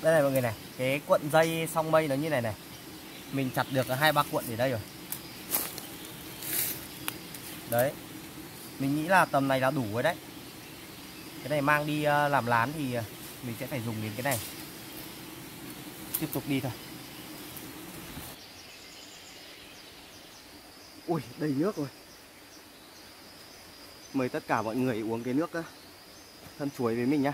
Đây này mọi người này, cái cuộn dây song mây nó như này này. Mình chặt được 2-3 cuộn ở đây rồi. Đấy. Mình nghĩ là tầm này là đủ rồi đấy. Cái này mang đi làm lán thì mình sẽ phải dùng đến cái này. Tiếp tục đi thôi. Ui, đầy nước rồi. Mời tất cả mọi người uống cái nước thân chuối với mình nhá.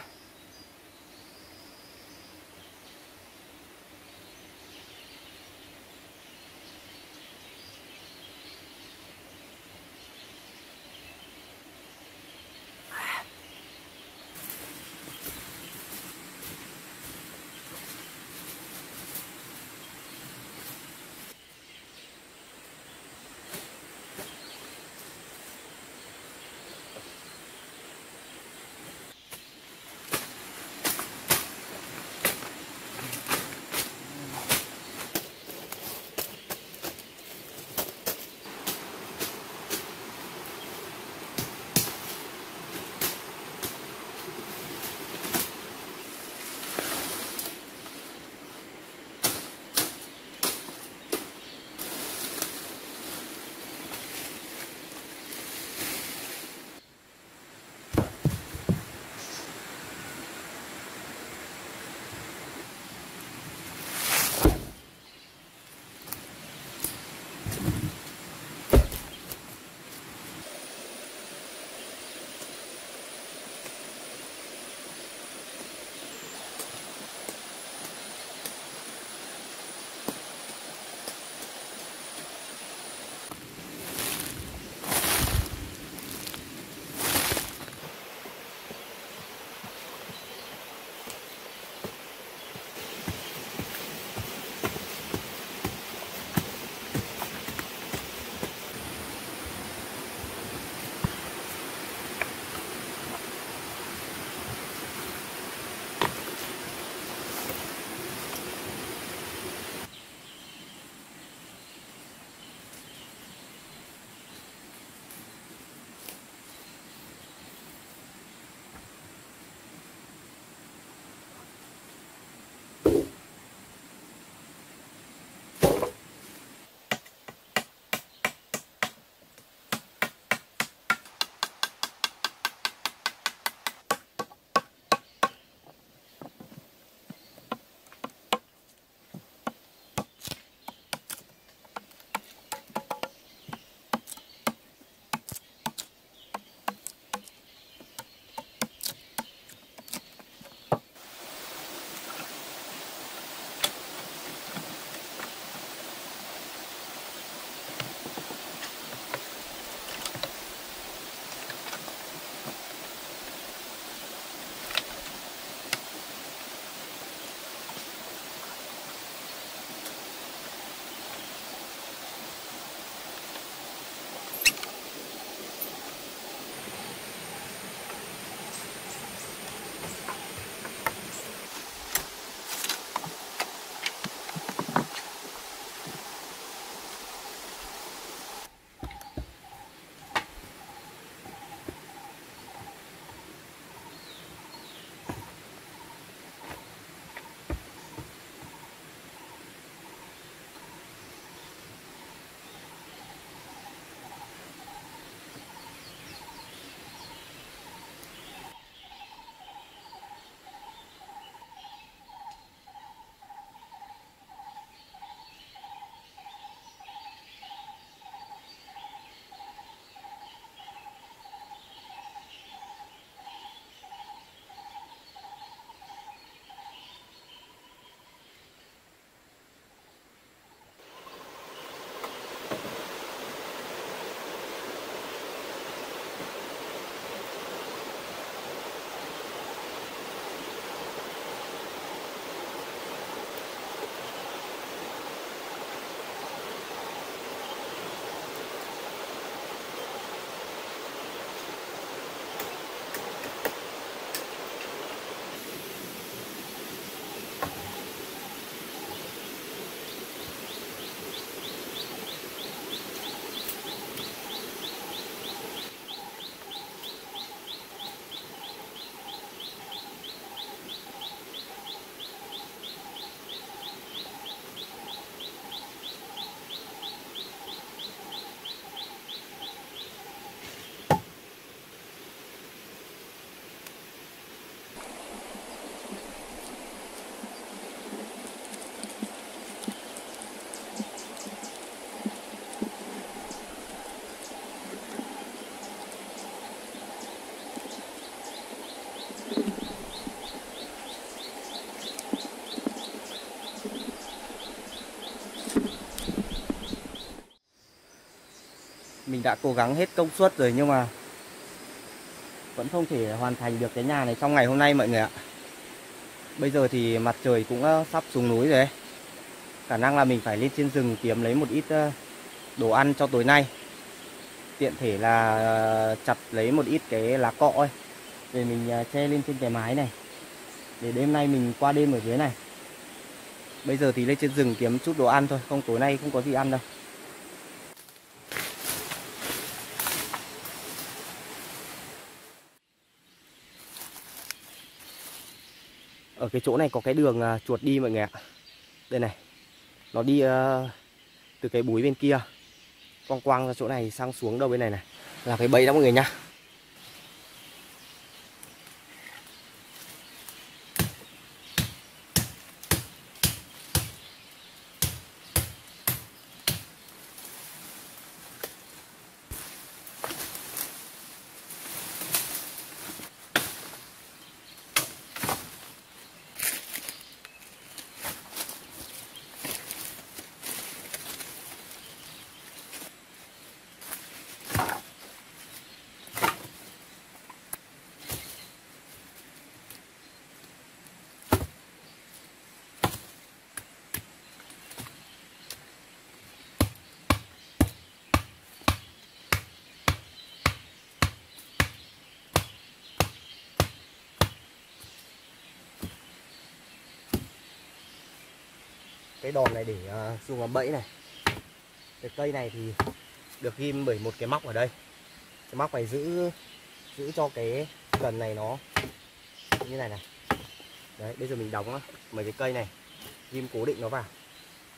Mình đã cố gắng hết công suất rồi nhưng mà vẫn không thể hoàn thành được cái nhà này trong ngày hôm nay mọi người ạ. Bây giờ thì mặt trời cũng sắp xuống núi rồi đấy. Khả năng là mình phải lên trên rừng kiếm lấy một ít đồ ăn cho tối nay. Tiện thể là chặt lấy một ít cái lá cọ ấy, để mình che lên trên cái mái này, để đêm nay mình qua đêm ở dưới này. Bây giờ thì lên trên rừng kiếm chút đồ ăn thôi, không tối nay không có gì ăn đâu. Ở cái chỗ này có cái đường chuột đi mọi người ạ. Đây này, nó đi từ cái búi bên kia quăng quăng ra chỗ này sang xuống đâu bên này này, là cái bẫy đó mọi người nhá. Cái đòn này để dùng làm bẫy này. Cái cây này thì được ghim bởi một cái móc ở đây. Cái móc này giữ cho cái cần này nó như này này. Đấy, bây giờ mình đóng mấy cái cây này, ghim cố định nó vào.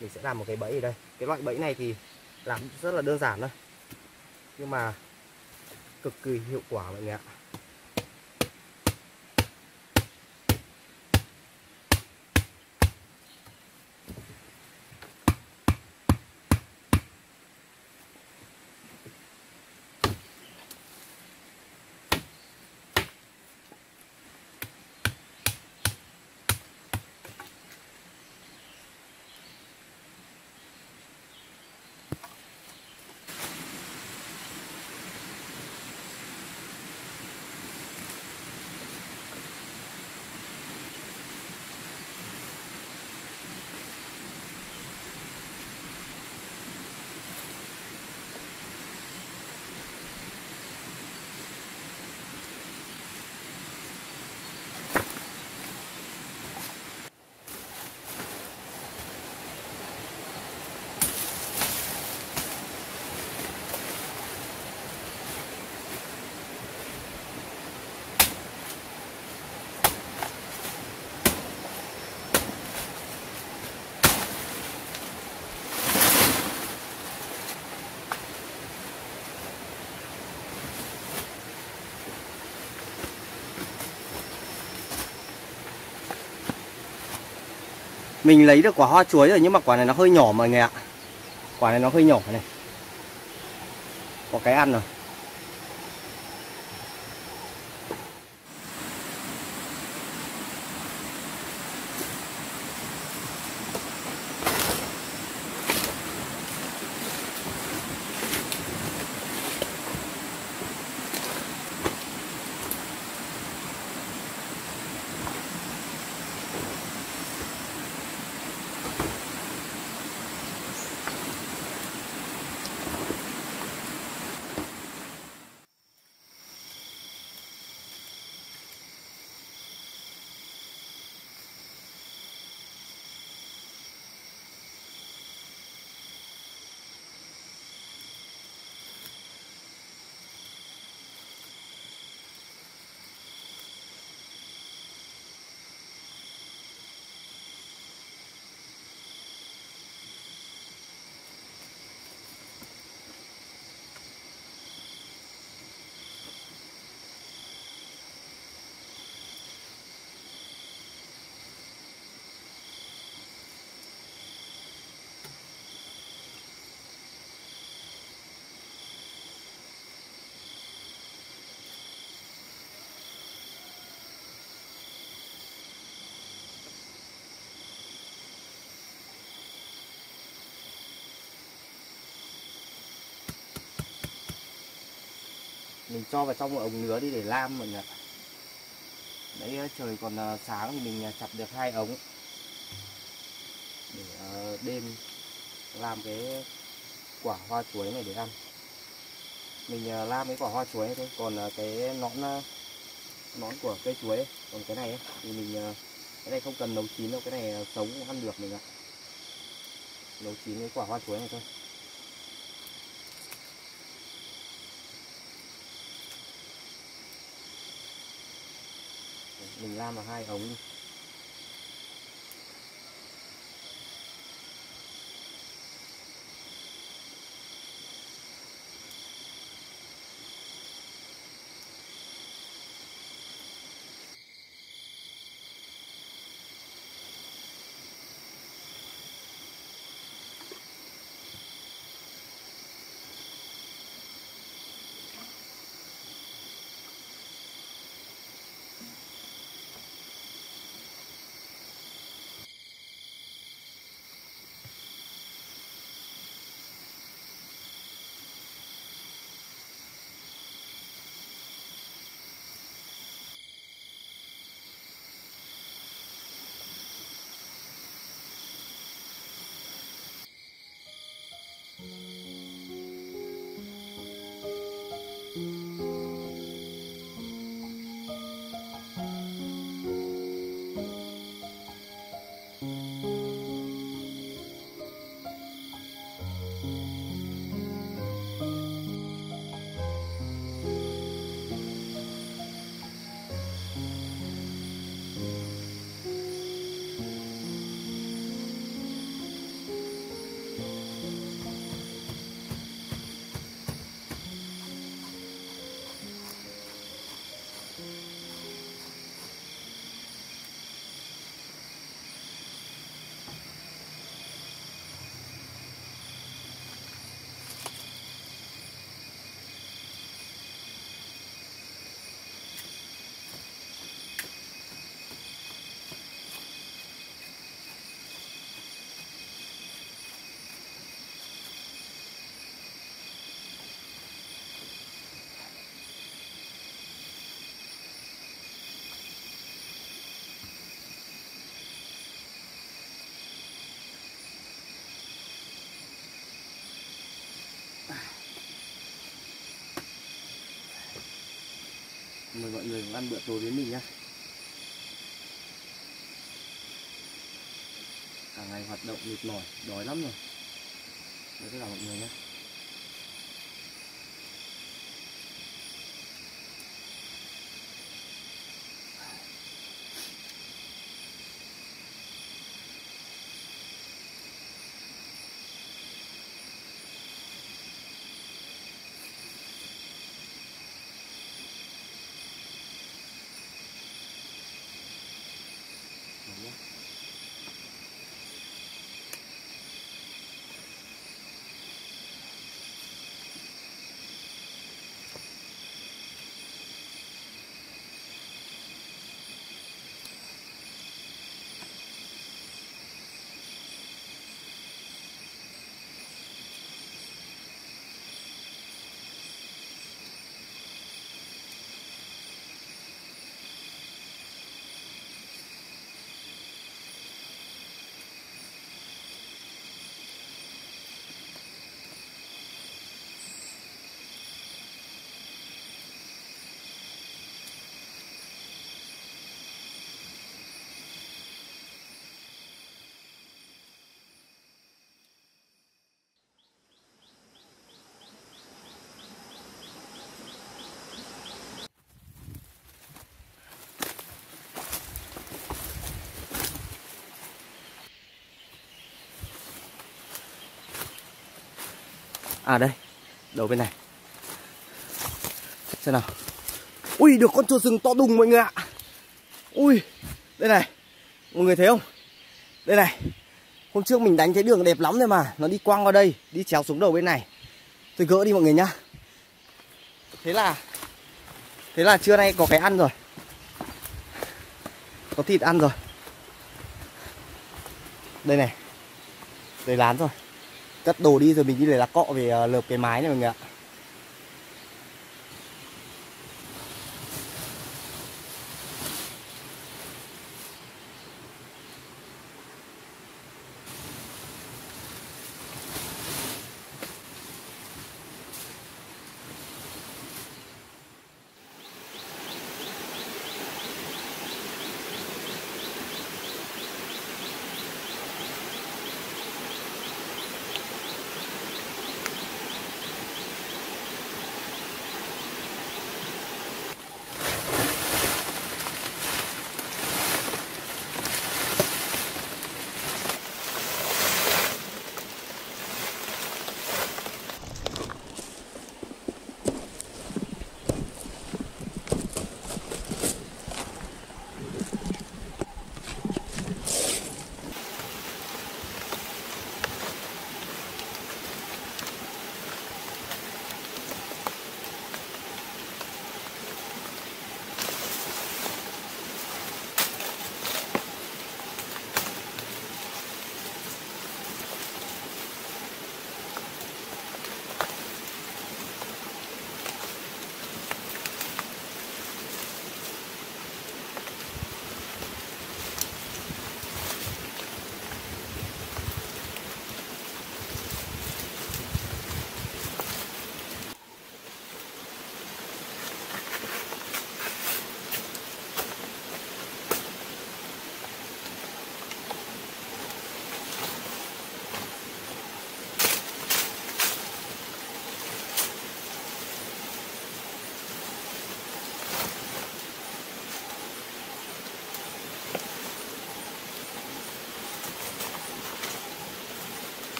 Mình sẽ làm một cái bẫy ở đây. Cái loại bẫy này thì làm rất là đơn giản thôi, nhưng mà cực kỳ hiệu quả mọi người ạ. Mình lấy được quả hoa chuối rồi nhưng mà quả này nó hơi nhỏ mọi người ạ. Quả này nó hơi nhỏ này. Có cái ăn rồi. Mình cho vào trong một ống nứa đi để lam mọi người ạ. Đấy, trời còn sáng thì mình chặt được 2 ống để đêm làm cái quả hoa chuối này để ăn. Mình làm cái quả hoa chuối này thôi, còn cái nõn của cây chuối ấy. Còn cái này ấy, thì cái này không cần nấu chín đâu, cái này sống ăn được mình ạ. Nấu chín cái quả hoa chuối này thôi. Mình làm vào 2 ống đi. Mời mọi người ăn bữa tối với mình nhá. Cả ngày hoạt động mệt mỏi, đói lắm rồi. Đấy, tất cả mọi người nhé. À đây, đầu bên này. Xem nào. Ui, được con chuột rừng to đùng mọi người ạ. Ui, đây này. Mọi người thấy không? Đây này. Hôm trước mình đánh cái đường đẹp lắm rồi mà. Nó đi quăng vào đây, đi chéo xuống đầu bên này. Tôi gỡ đi mọi người nhá. Thế là trưa nay có cái ăn rồi. Có thịt ăn rồi. Đây này. Đây lán rồi. Cất đồ đi rồi mình đi lấy lá cọ về lợp cái mái này mọi người ạ.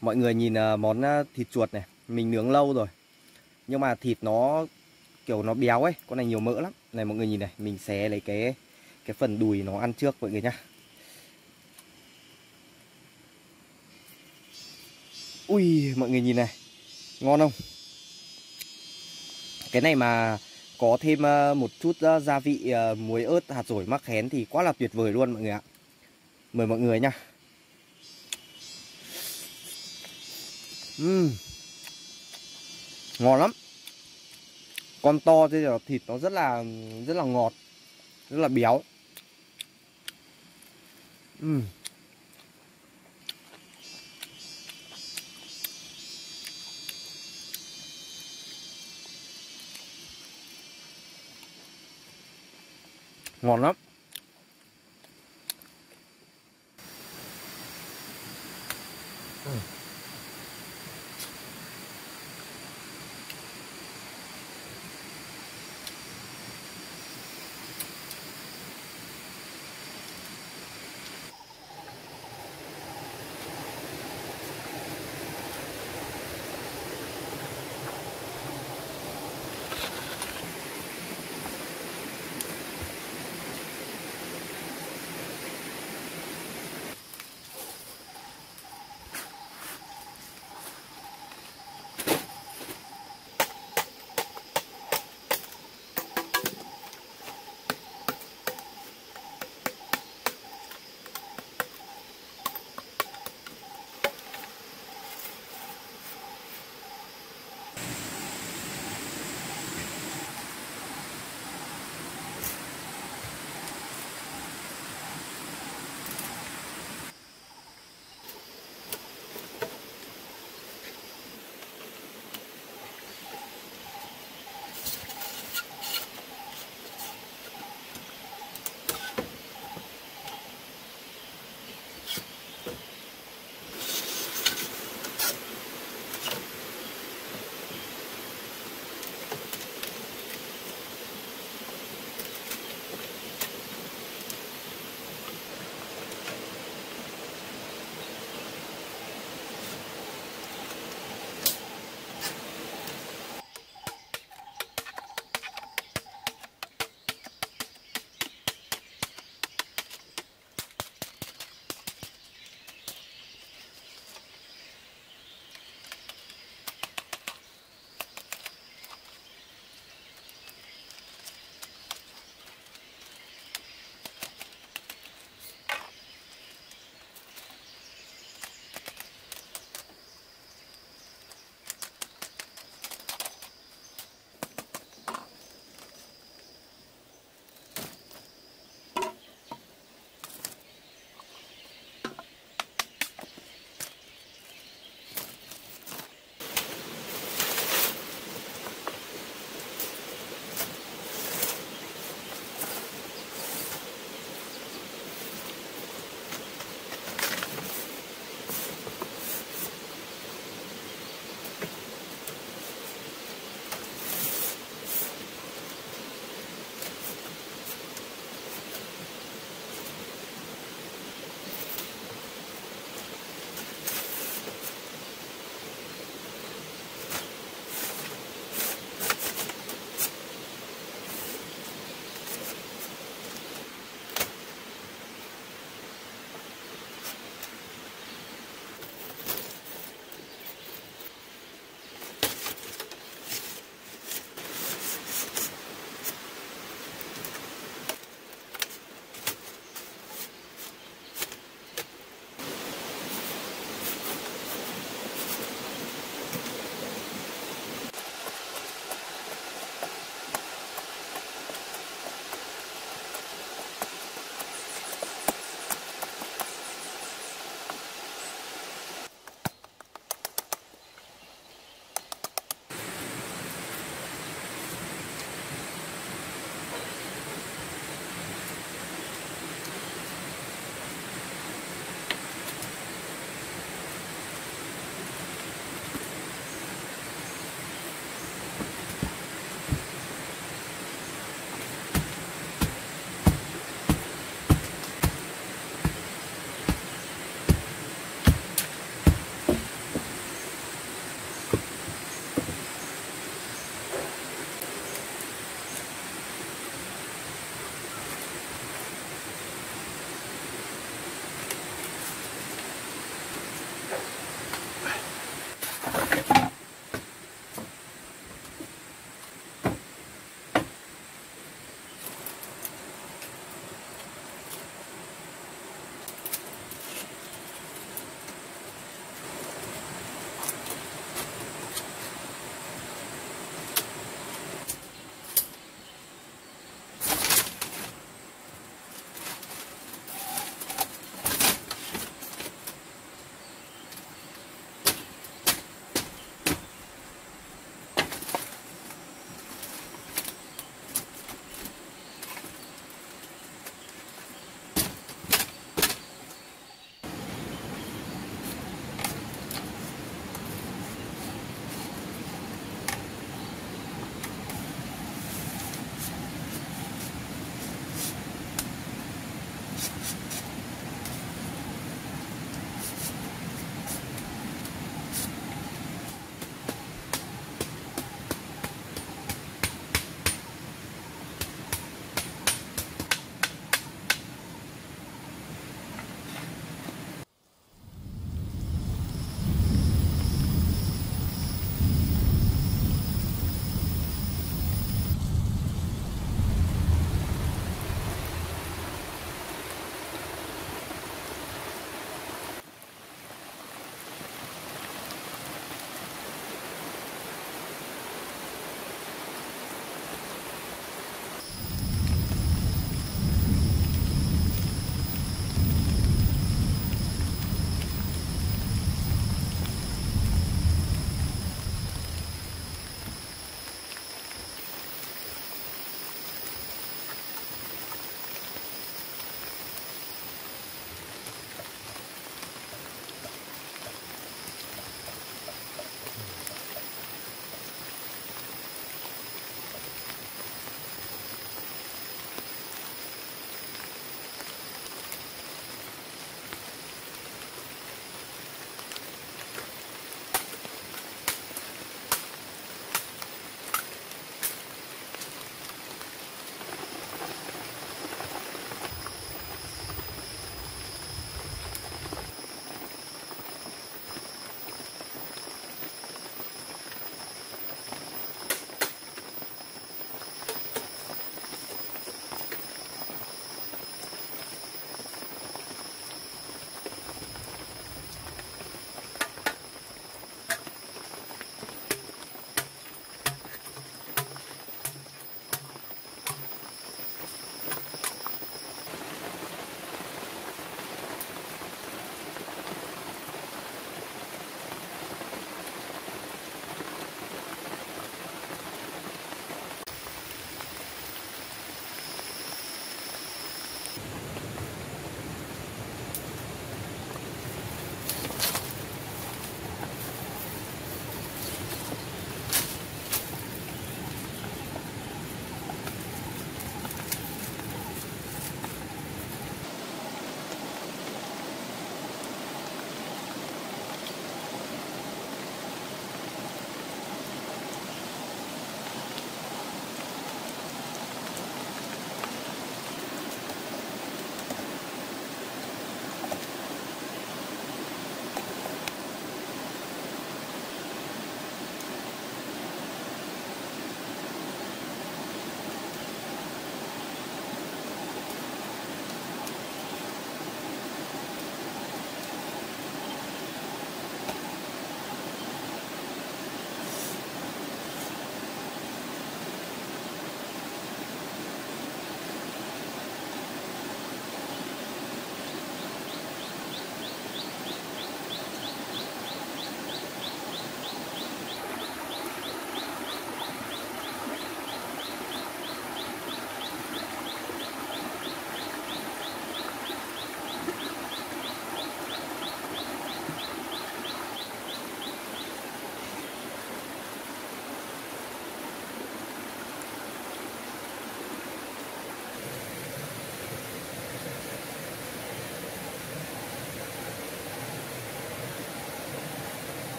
Mọi người nhìn món thịt chuột này, mình nướng lâu rồi. Nhưng mà thịt nó kiểu nó béo ấy, con này nhiều mỡ lắm. Này mọi người nhìn này, mình xé lấy cái phần đùi nó ăn trước mọi người nhá. Ui, mọi người nhìn này, ngon không? Cái này mà có thêm một chút gia vị muối ớt, hạt dổi, mắc khén thì quá là tuyệt vời luôn mọi người ạ. Mời mọi người nha. Ngon lắm. Con to thế là thịt nó rất là ngọt, rất là béo. Ngon lắm.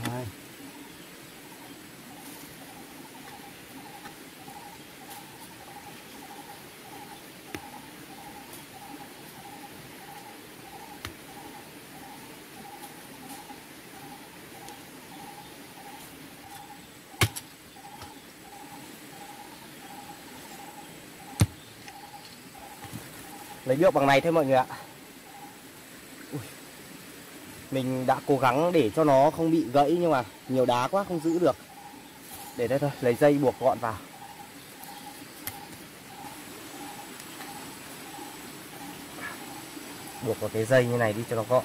Đấy. Lấy được bằng này thôi mọi người ạ. Mình đã cố gắng để cho nó không bị gãy nhưng mà nhiều đá quá không giữ được. Để đây thôi, lấy dây buộc gọn vào. Buộc vào cái dây như này đi cho nó gọn.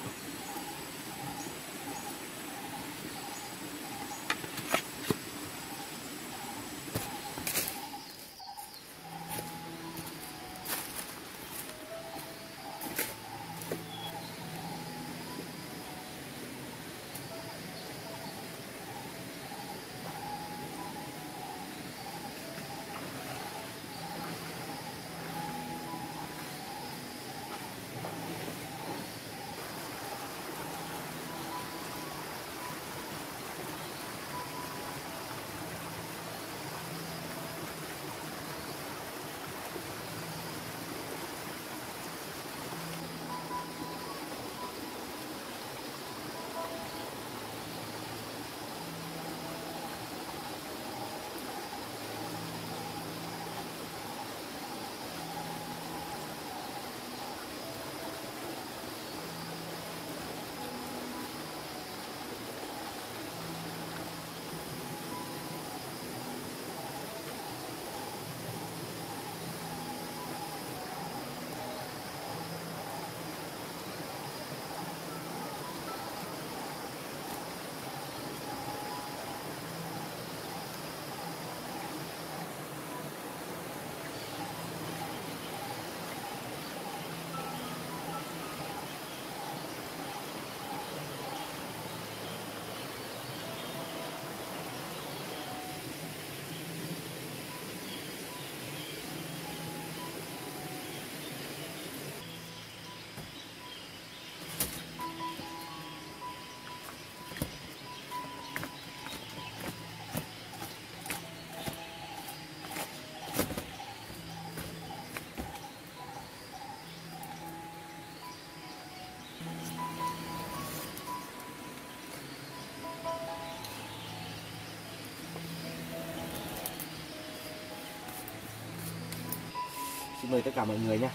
Xin mời tất cả mọi người nhé.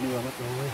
Mưa mất rồi.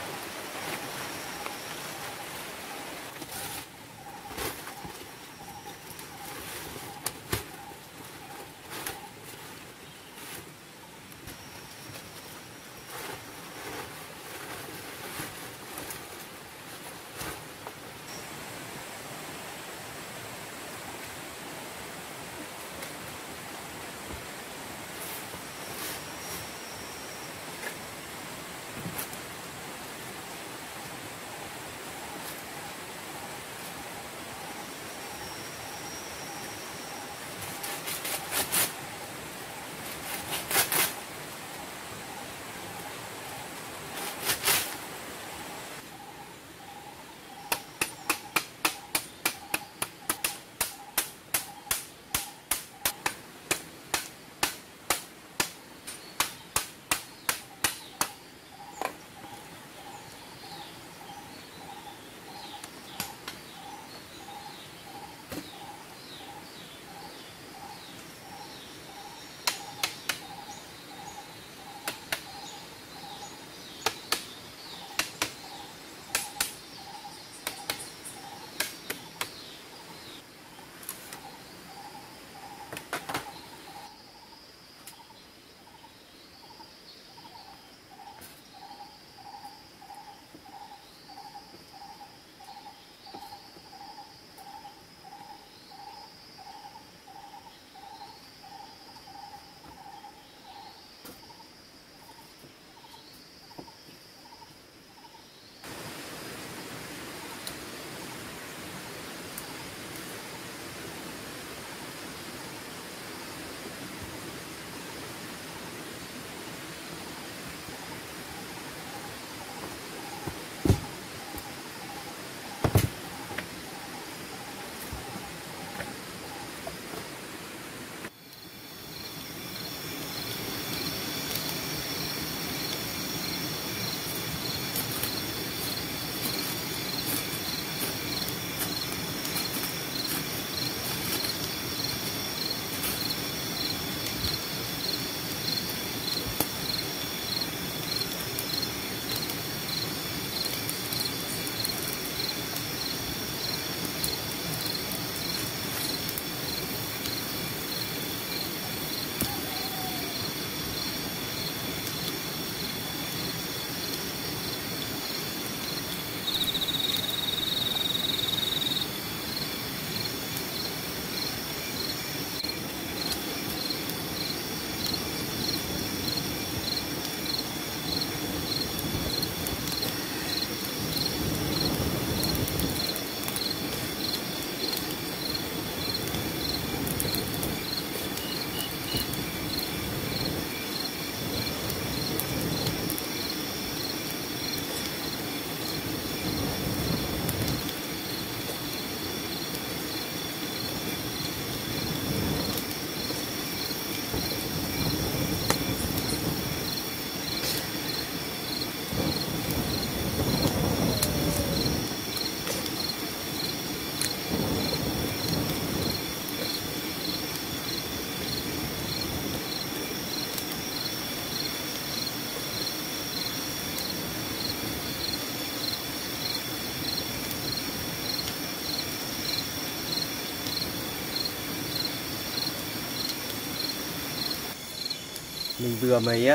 Mình vừa mới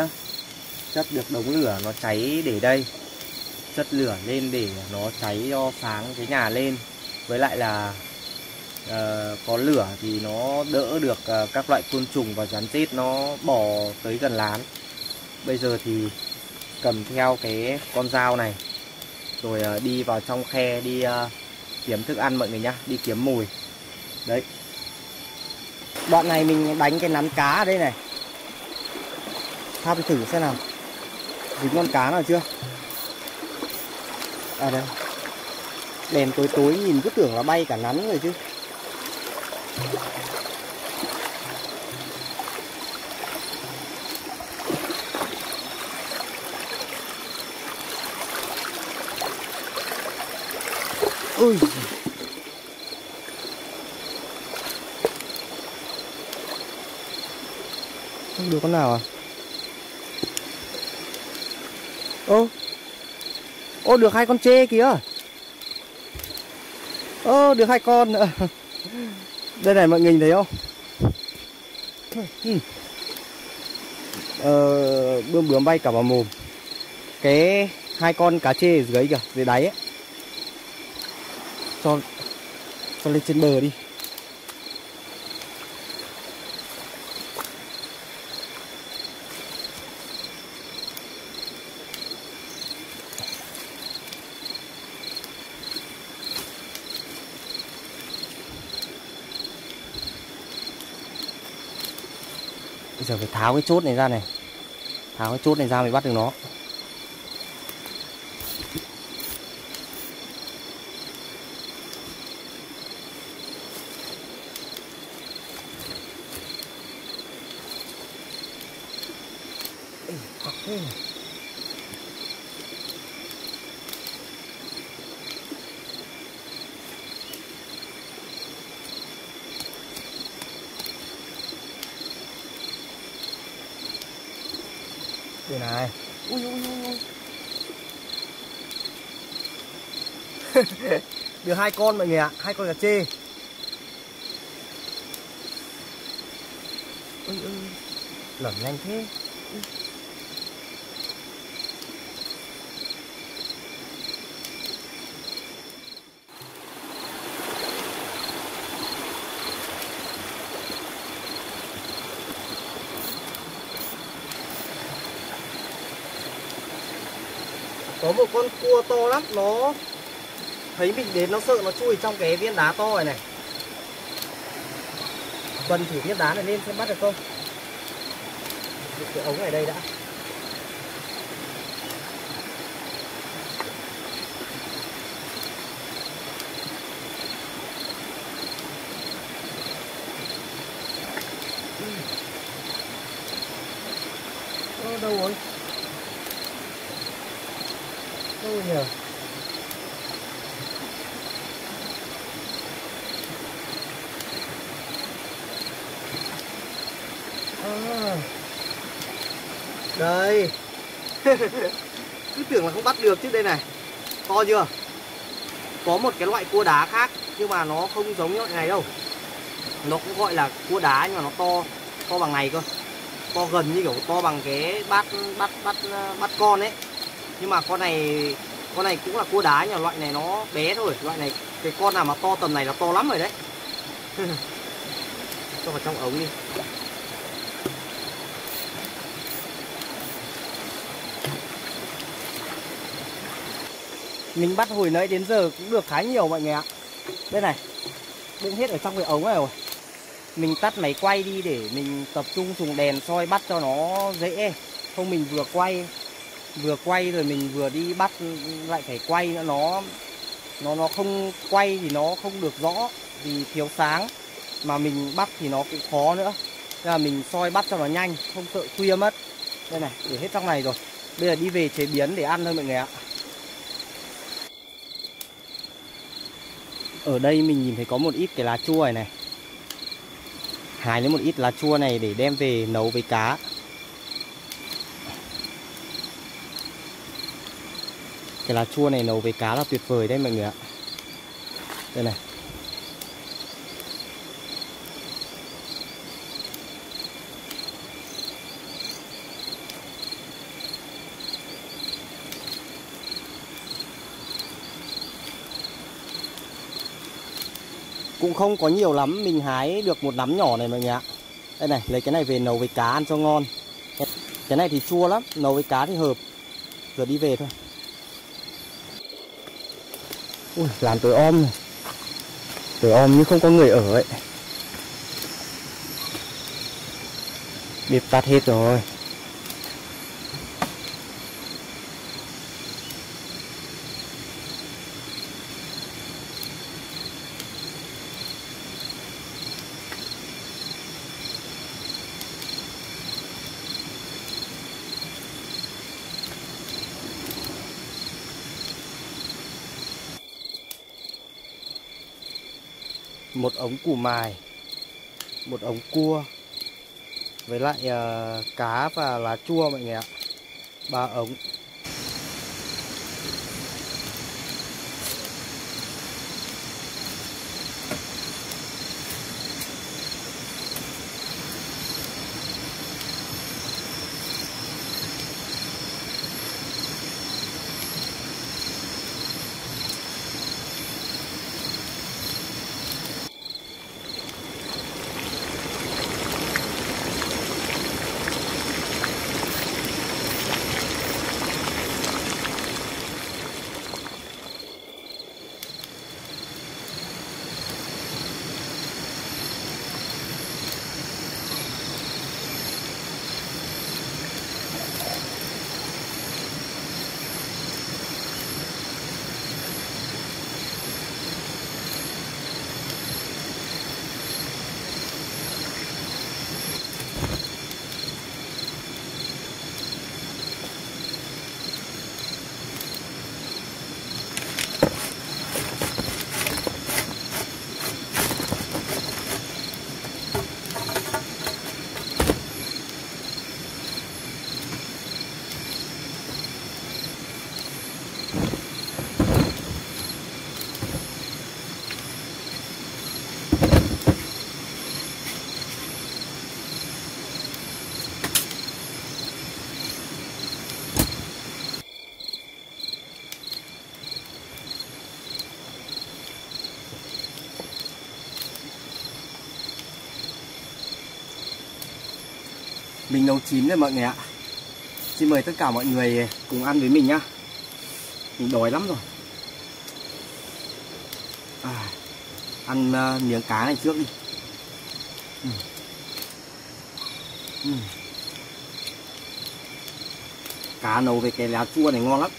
chất được đống lửa nó cháy để đây, chất lửa lên để nó cháy cho sáng cái nhà lên. Với lại là có lửa thì nó đỡ được các loại côn trùng và rắn rết nó bò tới gần lán. Bây giờ thì cầm theo cái con dao này rồi đi vào trong khe đi kiếm thức ăn mọi người nhá, đi kiếm mồi. Đấy. Đoạn này mình đánh cái nắn cá ở đây này. Thăm thử xem nào. Dính con cá nào chưa? À đây. Đèn tối tối nhìn cứ tưởng là bay cả nắn rồi chứ. Ui. Không được con nào à? Ô, Ô, được 2 con trê kìa. Ô, được 2 con nữa. Đây này mọi người nhìn thấy không? Bươm bướm bay cả vào mồm. Cái 2 con cá trê ở dưới kìa, dưới đáy ấy. Cho lên trên bờ đi. Bây giờ phải tháo cái chốt này ra này. Tháo cái chốt này ra mới bắt được nó. Đây này. Ui ui ui ui. Được 2 con mọi người ạ, 2 con cá trê. Ui ui. Lởn nhanh thế. Có một con cua to lắm, nó thấy mình đến nó sợ, nó chui trong cái viên đá to này này. Tuần thử viên đá này lên xem bắt được không. Cái ống này đây đã. Đâu rồi? Đâu nhỉ? Đây. Cứ tưởng là không bắt được chứ đây này. To chưa? Có một cái loại cua đá khác nhưng mà nó không giống như loại này đâu. Nó cũng gọi là cua đá nhưng mà nó to bằng này cơ. To gần như kiểu to bằng cái bát con ấy. Nhưng mà con này cũng là cua đá nhưng mà loại này nó bé thôi. Loại này cái con nào mà to tầm này là to lắm rồi đấy. Cho vào trong ống đi. Mình bắt hồi nãy đến giờ cũng được khá nhiều mọi người ạ. Đây này, đựng hết ở trong cái ống này rồi. Mình tắt máy quay đi để mình tập trung dùng đèn soi bắt cho nó dễ. Không mình vừa quay rồi mình vừa đi bắt lại phải quay nữa, nó không quay thì nó không được rõ vì thiếu sáng, mà mình bắt thì nó cũng khó nữa. Nên là mình soi bắt cho nó nhanh, không sợ khuya mất. Đây này, để hết trong này rồi. Bây giờ đi về chế biến để ăn thôi mọi người ạ. Ở đây mình nhìn thấy có một ít cái lá chua này này. Hái lấy một ít lá chua này để đem về nấu với cá. Cái lá chua này nấu với cá là tuyệt vời đấy mọi người ạ. Đây này. Cũng không có nhiều lắm, mình hái được một nắm nhỏ này mọi người ạ. Đây này, lấy cái này về nấu với cá ăn cho ngon. Cái này thì chua lắm, nấu với cá thì hợp. Giờ đi về thôi. Ui, làm tối om này. Tối om như không có người ở ấy. Bếp tắt hết rồi. Một ống củ mài, một ống cua, với lại cá và lá chua mọi người ạ. 3 ống. Mình nấu chín rồi mọi người ạ. Xin mời tất cả mọi người cùng ăn với mình nhá. Mình đói lắm rồi. Ăn miếng cá này trước đi. Cá nấu với cái lá chua này ngon lắm.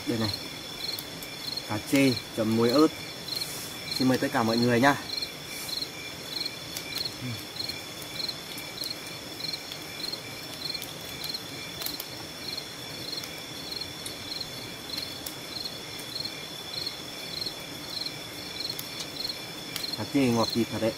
Đây này, cá chê chấm muối ớt. Xin mời tất cả mọi người nhá. Cá chê ngọt thịt thật đấy.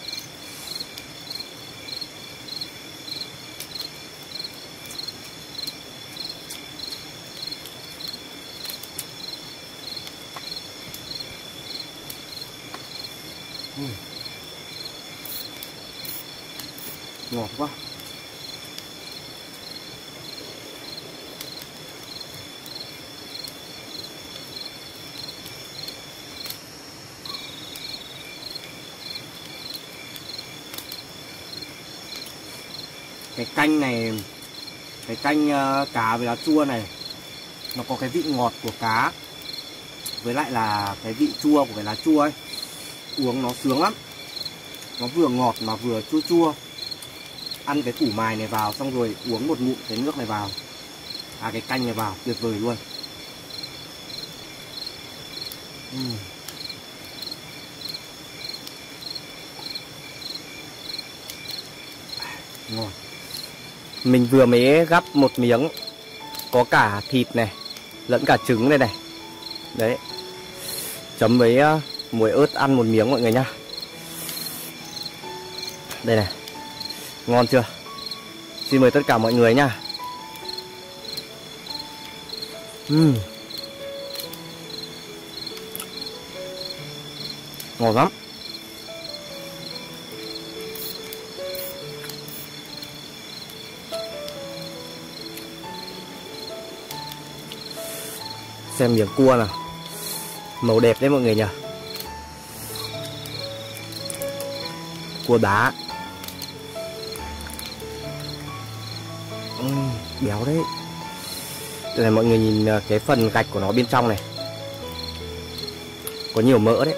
Ngọt quá. Cái canh này, cái canh cá với lá chua này, nó có cái vị ngọt của cá với lại là cái vị chua của cái lá chua ấy. Uống nó sướng lắm. Nó vừa ngọt mà vừa chua chua. Ăn cái củ mài này vào xong rồi uống một ngụm cái nước này vào, cái canh này vào, tuyệt vời luôn. Ngon. Mình vừa mới gắp một miếng, có cả thịt này lẫn cả trứng này này. Đấy, chấm với muối ớt ăn một miếng mọi người nhá. Đây này, ngon chưa? Xin mời tất cả mọi người nhá. Ngon lắm. Xem miếng cua nào, màu đẹp đấy mọi người nhỉ. Cua đá. Béo đấy. Đây này mọi người nhìn cái phần gạch của nó bên trong này, có nhiều mỡ đấy.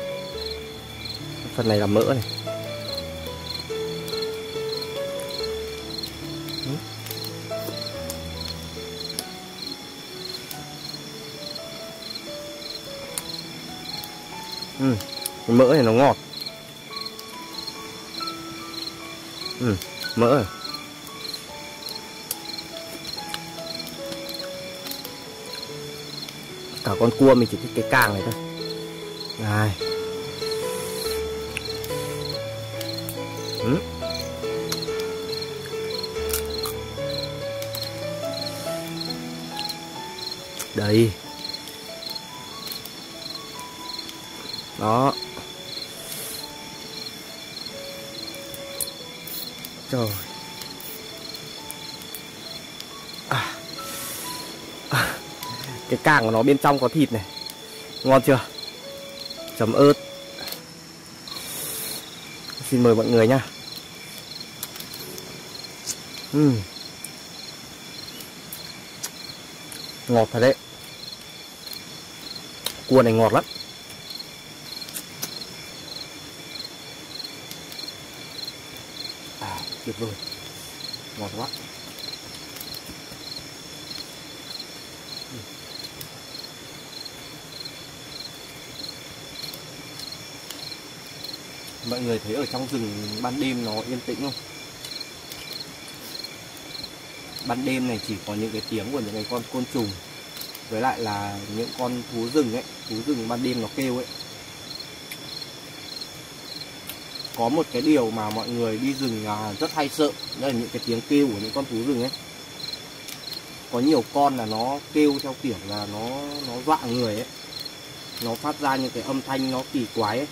Phần này là mỡ này. Cái mỡ này nó ngọt. Mỡ này. Cả con cua mình chỉ thích cái càng này thôi. Này. Đây. Đó. Trời. Cái càng của nó bên trong có thịt này. Ngon chưa? Chấm ớt. Xin mời mọi người nhá. Ngọt thật đấy. Cua này ngọt lắm. Tuyệt vời. Ngọt quá. Mọi người thấy ở trong rừng ban đêm nó yên tĩnh không? Ban đêm này chỉ có những cái tiếng của những cái con côn trùng, với lại là những con thú rừng ấy. Thú rừng ban đêm nó kêu ấy. Có một cái điều mà mọi người đi rừng rất hay sợ, đó là những cái tiếng kêu của những con thú rừng ấy. Có nhiều con là nó kêu theo kiểu là nó dọa người ấy. Nó phát ra những cái âm thanh nó kỳ quái ấy.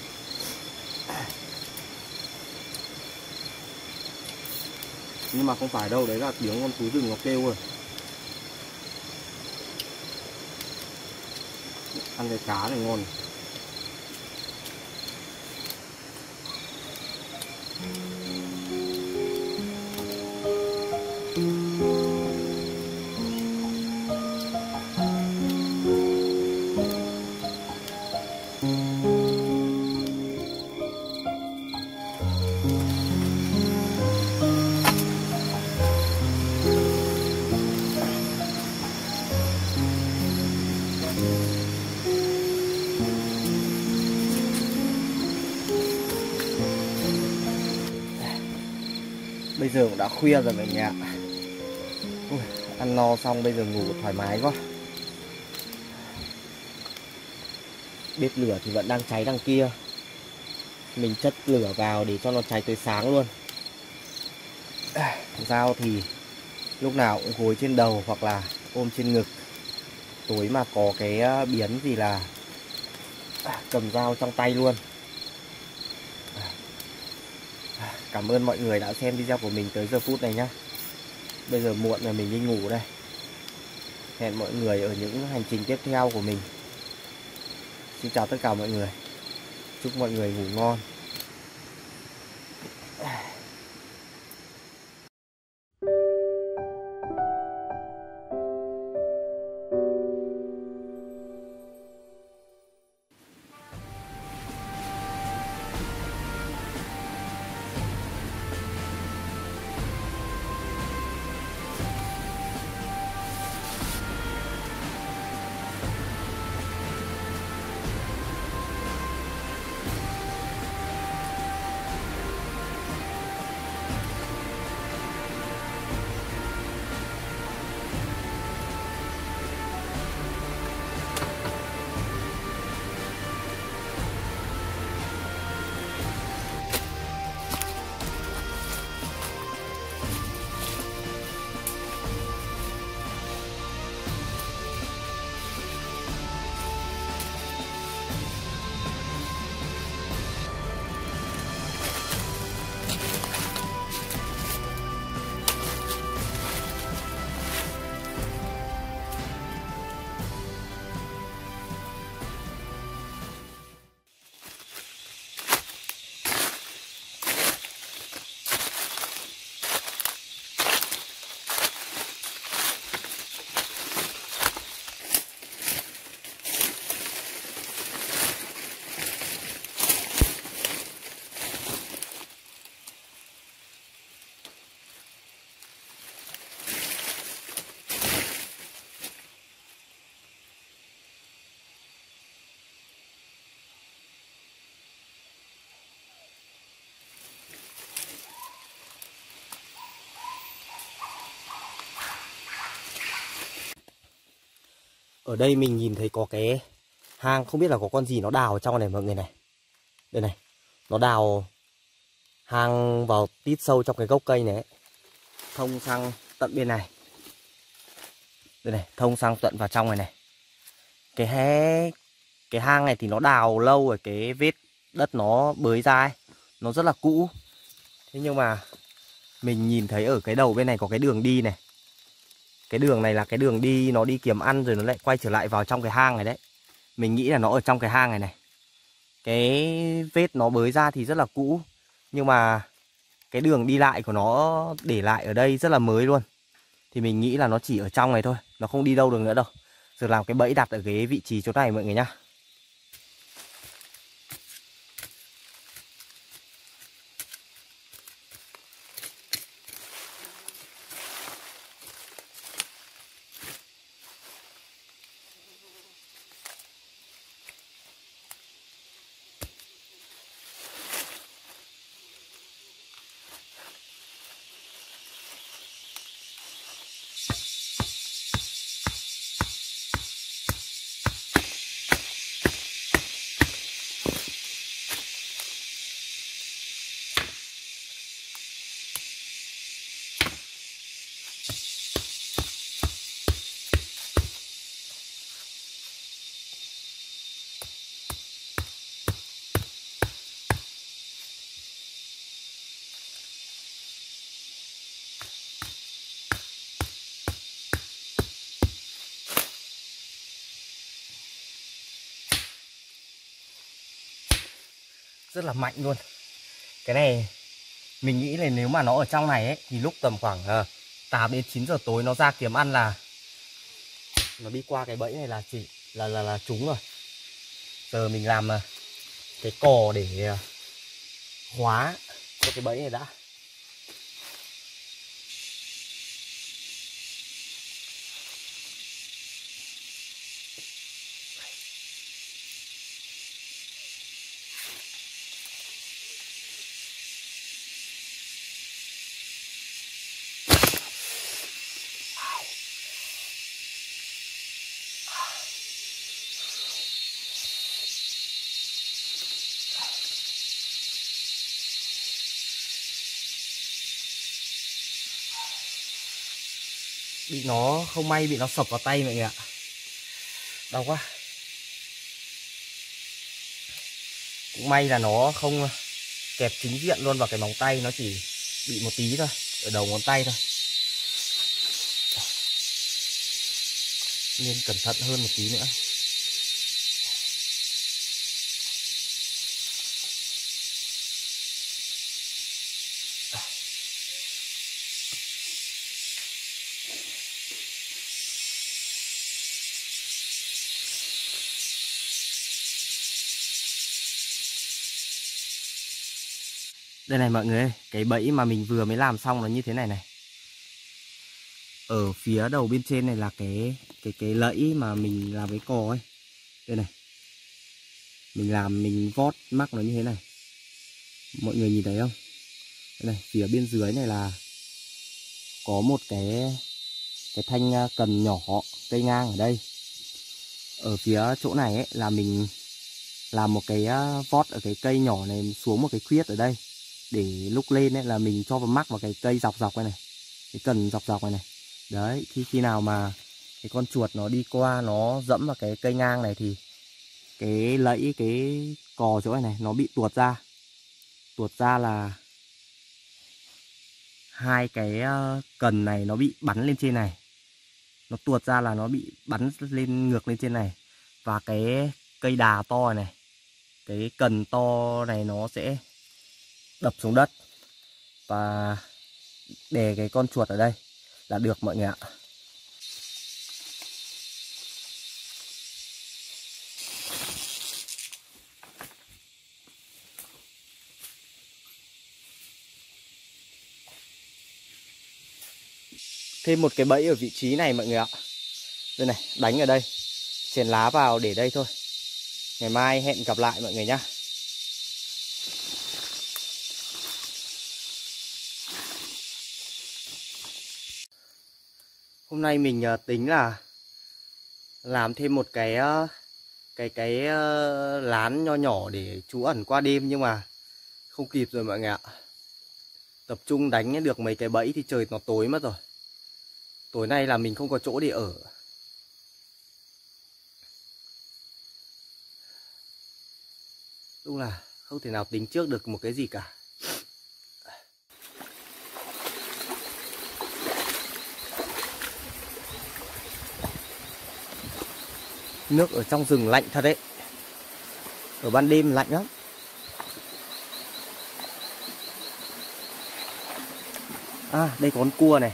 Nhưng mà không phải đâu, đấy là tiếng con thú rừng nó kêu rồi. Ăn cái cá này ngon. Bây giờ cũng đã khuya rồi mọi người ạ. Ăn no xong bây giờ ngủ thoải mái quá. Bếp lửa thì vẫn đang cháy đằng kia. Mình chất lửa vào để cho nó cháy tới sáng luôn. Dao thì lúc nào cũng gối trên đầu hoặc là ôm trên ngực. Tối mà có cái biến gì là cầm dao trong tay luôn. Cảm ơn mọi người đã xem video của mình tới giờ phút này nhá. Bây giờ muộn rồi, mình đi ngủ đây. Hẹn mọi người ở những hành trình tiếp theo của mình. Xin chào tất cả mọi người. Chúc mọi người ngủ ngon. Ở đây mình nhìn thấy có cái hang, không biết là có con gì nó đào ở trong này mọi người này. Đây này, nó đào hang vào tít sâu trong cái gốc cây này ấy. Thông sang tận bên này. Đây này, thông sang tận vào trong này này. Cái hang này thì nó đào lâu rồi, cái vết đất nó bới ra ấy, nó rất là cũ. Thế nhưng mà mình nhìn thấy ở cái đầu bên này có cái đường đi này. Cái đường này là cái đường đi, nó đi kiếm ăn rồi nó lại quay trở lại vào trong cái hang này đấy. Mình nghĩ là nó ở trong cái hang này này. Cái vết nó bới ra thì rất là cũ, nhưng mà cái đường đi lại của nó để lại ở đây rất là mới luôn. Thì mình nghĩ là nó chỉ ở trong này thôi, nó không đi đâu được nữa đâu. Giờ làm cái bẫy đặt ở cái vị trí chỗ này mọi người nhá. rất là mạnh luôn. Cái này mình nghĩ là nếu mà nó ở trong này ấy thì lúc tầm khoảng 8 đến 9 giờ tối nó ra kiếm ăn là nó đi qua cái bẫy này là chỉ là trúng rồi. Giờ mình làm cái cò để khóa cho cái bẫy này đã. Bị nó không may bị nó sập vào tay mọi người ạ. Đau quá. Cũng may là nó không kẹp chính diện luôn vào cái móng tay, nó chỉ bị một tí thôi, ở đầu ngón tay thôi. Nên cẩn thận hơn một tí nữa. Đây này mọi người ơi, cái bẫy mà mình vừa mới làm xong là như thế này này. Ở phía đầu bên trên này là cái lẫy mà mình làm cái cò ấy. Đây này. Mình vót mắc nó như thế này. Mọi người nhìn thấy không? Đây này, phía bên dưới này là có một cái thanh cần nhỏ cây ngang ở đây. Ở phía chỗ này ấy là mình làm một cái vót ở cái cây nhỏ này xuống một cái khuyết ở đây. Để lúc lên ấy là mình cho vào mắc vào cái cây dọc dọc này, cái cần dọc dọc này. Đấy, khi nào mà cái con chuột nó đi qua nó dẫm vào cái cây ngang này thì cái lẫy, cái cò chỗ này nó bị tuột ra. Tuột ra là hai cái cần này nó bị bắn lên trên này. Nó tuột ra là nó bị bắn lên ngược lên trên này. Và cái cây đà to này, cái cần to này nó sẽ đập xuống đất và đè cái con chuột ở đây là được mọi người ạ. Thêm một cái bẫy ở vị trí này mọi người ạ. Đây này, đánh ở đây, chèn lá vào để đây thôi. Ngày mai hẹn gặp lại mọi người nhá. Hôm nay mình tính là làm thêm một cái lán nho nhỏ để trú ẩn qua đêm, nhưng mà không kịp rồi mọi người ạ. Tập trung đánh được mấy cái bẫy thì trời nó tối mất rồi. Tối nay là mình không có chỗ để ở. Đúng là không thể nào tính trước được một cái gì cả. Nước ở trong rừng lạnh thật đấy. Ở ban đêm lạnh lắm. À, đây có con cua này.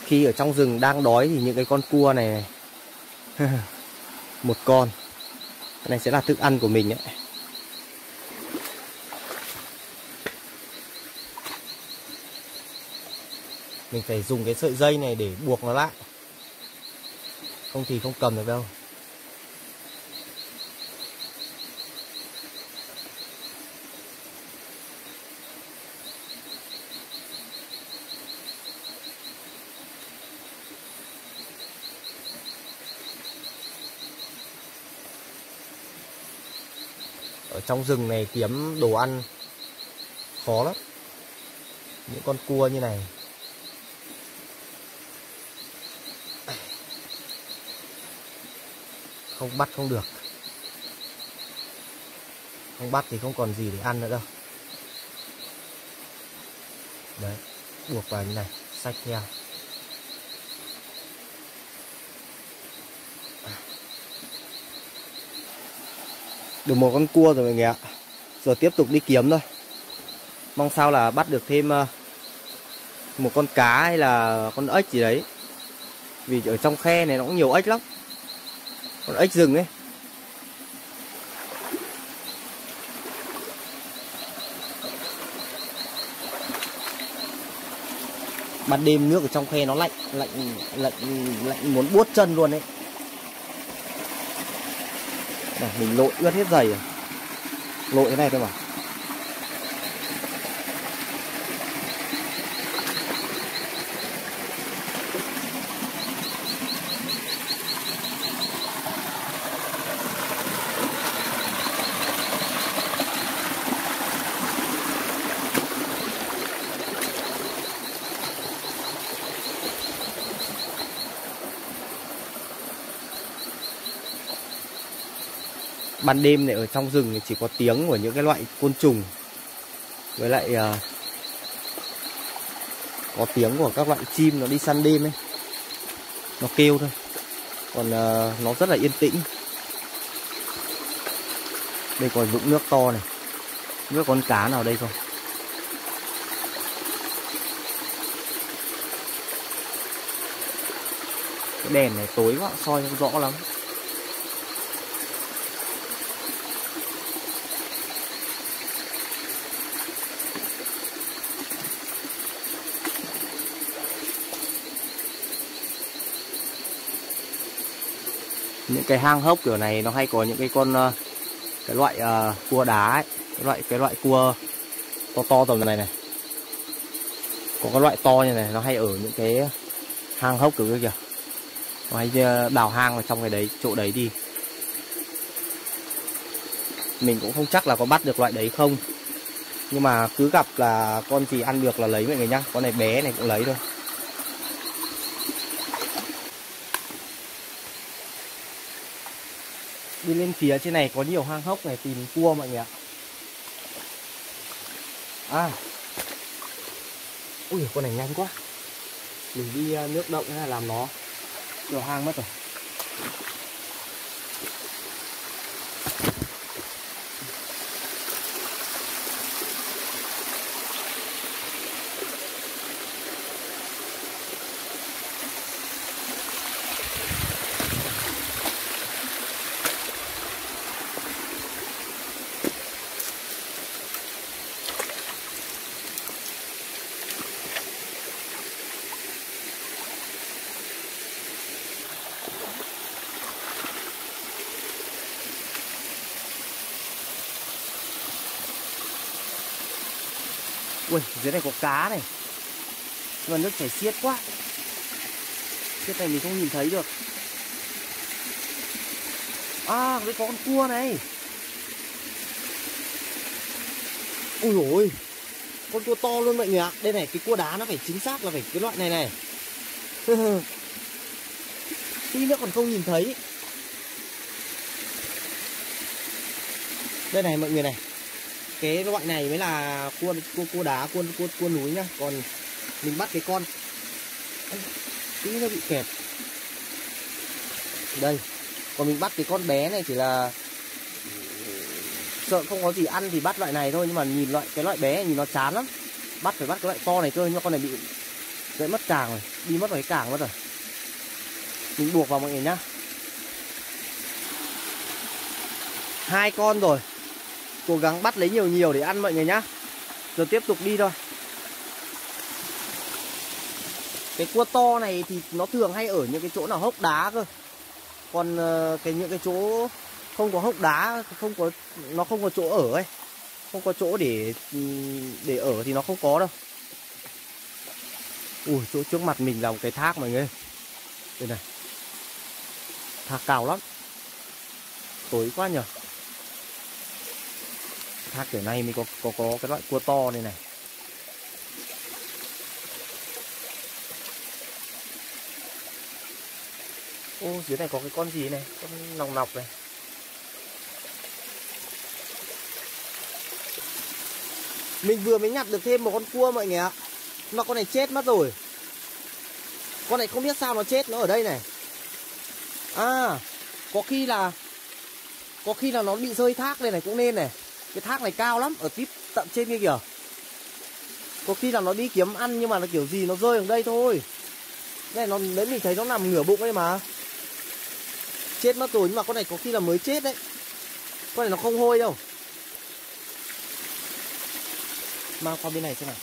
Khi ở trong rừng đang đói thì những cái con cua này, một con. Cái này sẽ là thức ăn của mình đấy. Mình phải dùng cái sợi dây này để buộc nó lại. Không thì không cầm được đâu. Ở trong rừng này kiếm đồ ăn khó lắm. Những con cua như này. Không bắt không được. Không bắt thì không còn gì để ăn nữa đâu. Đấy, buộc vào như này, xách theo. Được một con cua rồi mọi người ạ. Giờ tiếp tục đi kiếm thôi. Mong sao là bắt được thêm một con cá hay là con ếch gì đấy. Vì ở trong khe này nó cũng nhiều ếch lắm. Con ếch rừng ấy. Ban đêm nước ở trong khe nó lạnh muốn buốt chân luôn đấy. Này, mình lội ướt hết giày rồi. Lội thế này thôi mà. Ban đêm này ở trong rừng thì chỉ có tiếng của những cái loại côn trùng, với lại có tiếng của các loại chim nó đi săn đêm ấy, nó kêu thôi. Còn nó rất là yên tĩnh. Đây còn vũng nước to này. Nước con cá nào đây không? Cái đèn này tối quá, soi không rõ lắm. Những cái hang hốc kiểu này nó hay có những cái con cái loại cua đá ấy, cái loại cua to to tầm này này. Có cái loại to như này nó hay ở những cái hang hốc kiểu kìa. Nó hay đào hang vào trong cái đấy, chỗ đấy đi. Mình cũng không chắc là có bắt được loại đấy không. Nhưng mà cứ gặp là con gì ăn được là lấy mọi người nhá. Con này bé này cũng lấy thôi. Đi lên phía trên này có nhiều hang hốc này, tìm cua mọi người ạ. À, ui con này nhanh quá. Mình đi nước động hay là làm nó nhiều hang mất rồi. Ui, dưới này có cá này. Nhưng mà nước chảy xiết quá. Xiết này mình không nhìn thấy được. À, đây có con cua này. Ui dồi ôi, con cua to luôn mọi người ạ. Đây này, cái cua đá nó phải chính xác là phải cái loại này này. Tí nữa còn không nhìn thấy. Đây này mọi người này. Cái loại này mới là cua đá, cua núi nhá. Còn mình bắt cái con tí nó bị kẹt. Đây. Còn mình bắt cái con bé này chỉ là sợ không có gì ăn thì bắt loại này thôi. Nhưng mà nhìn cái loại bé này nhìn nó chán lắm. Phải bắt cái loại to này cơ. Nhưng con này bị gãy mất càng rồi. Đi mất vào cái càng mất rồi. Mình buộc vào mọi người nhá. 2 con rồi. Cố gắng bắt lấy nhiều để ăn mọi người nhá. Giờ tiếp tục đi thôi. Cái cua to này thì nó thường hay ở những cái chỗ nào hốc đá cơ. Còn những cái chỗ không có hốc đá, nó không có chỗ ở ấy. Không có chỗ để ở thì nó không có đâu. Ui, chỗ trước mặt mình là một cái thác mọi người. Đây này. Thác cao lắm. Tối quá nhờ. Thác kiểu này mới có cái loại cua to này này. Ô, dưới này có cái con gì này, con nòng nọc này. Mình vừa mới nhặt được thêm một con cua mọi người ạ. Mà con này chết mất rồi. Con này không biết sao nó chết, nó ở đây này. À, có khi là Có khi là nó bị rơi thác đây này cũng nên này. Cái thác này cao lắm, ở tít tận trên kia kìa. Có khi là nó đi kiếm ăn nhưng mà nó kiểu gì nó rơi ở đây thôi. Đây nó đấy, mình thấy nó nằm ngửa bụng đây mà. Chết mất rồi, nhưng mà con này có khi là mới chết đấy. Con này nó không hôi đâu. Mang qua bên này xem nào.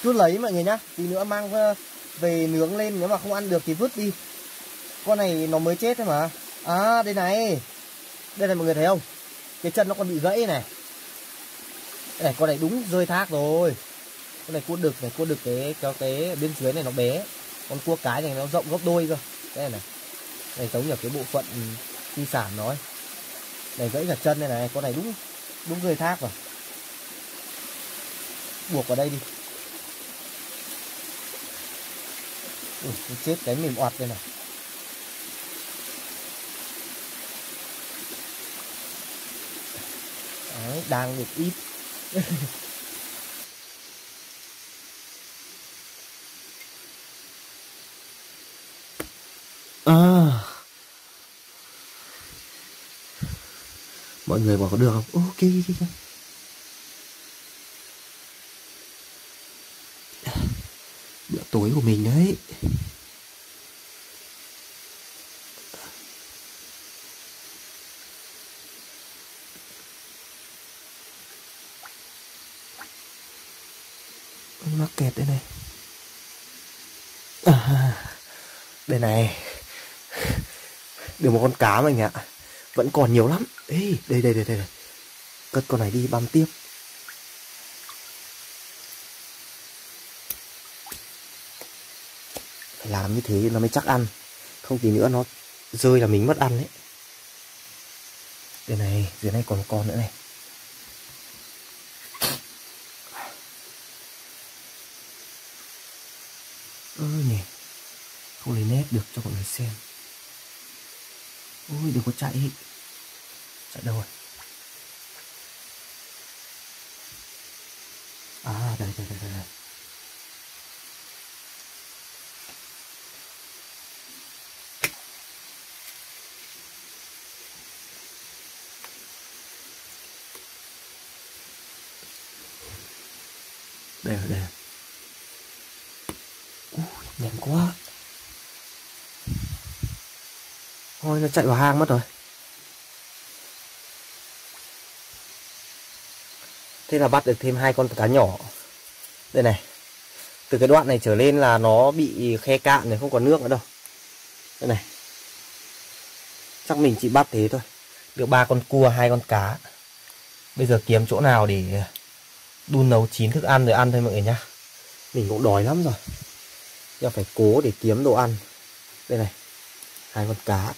Cứ lấy mọi người nhá. Tí nữa mang về nướng lên, nếu mà không ăn được thì vứt đi. Con này nó mới chết thôi mà. À đây này. Đây này mọi người thấy không? Cái chân nó còn bị gãy này. Đây này, con này đúng rơi thác rồi. Con này cua đực này, cua đực cái bên dưới này nó bé. Con cua cái này nó rộng gấp đôi cơ. Đây này. Này giống như cái bộ phận di sản nó ấy. Này gãy cả chân này này, con này đúng rơi thác rồi. Buộc vào đây đi. Chết cái mềm oặt đây này. Đấy, đang được ít. Mọi người bảo có được không? Ok. Bữa tối của mình đấy. Mắc kẹt đây này. Đây này. Được một con cá mà anh ạ. Vẫn còn nhiều lắm. Ê, đây. Cất con này đi băm tiếp. Phải làm như thế nó mới chắc ăn. Không tí nữa nó rơi là mình mất ăn đấy. Đây này, dưới này còn con nữa này. Nhỉ. Không lấy nét được cho mọi người xem. Ôi đừng có chạy. Chạy đâu rồi? À đây. Đây. Nhanh quá. Thôi nó chạy vào hang mất rồi. Thế là bắt được thêm 2 con cá nhỏ. Đây này. Từ cái đoạn này trở lên là nó bị khe cạn rồi, không còn nước nữa đâu. Đây này. Chắc mình chỉ bắt thế thôi. Được 3 con cua, 2 con cá. Bây giờ kiếm chỗ nào để đun nấu chín thức ăn rồi ăn thôi mọi người nhá. Mình cũng đói lắm rồi. Giờ phải cố để kiếm đồ ăn. Đây này. 2 con cá.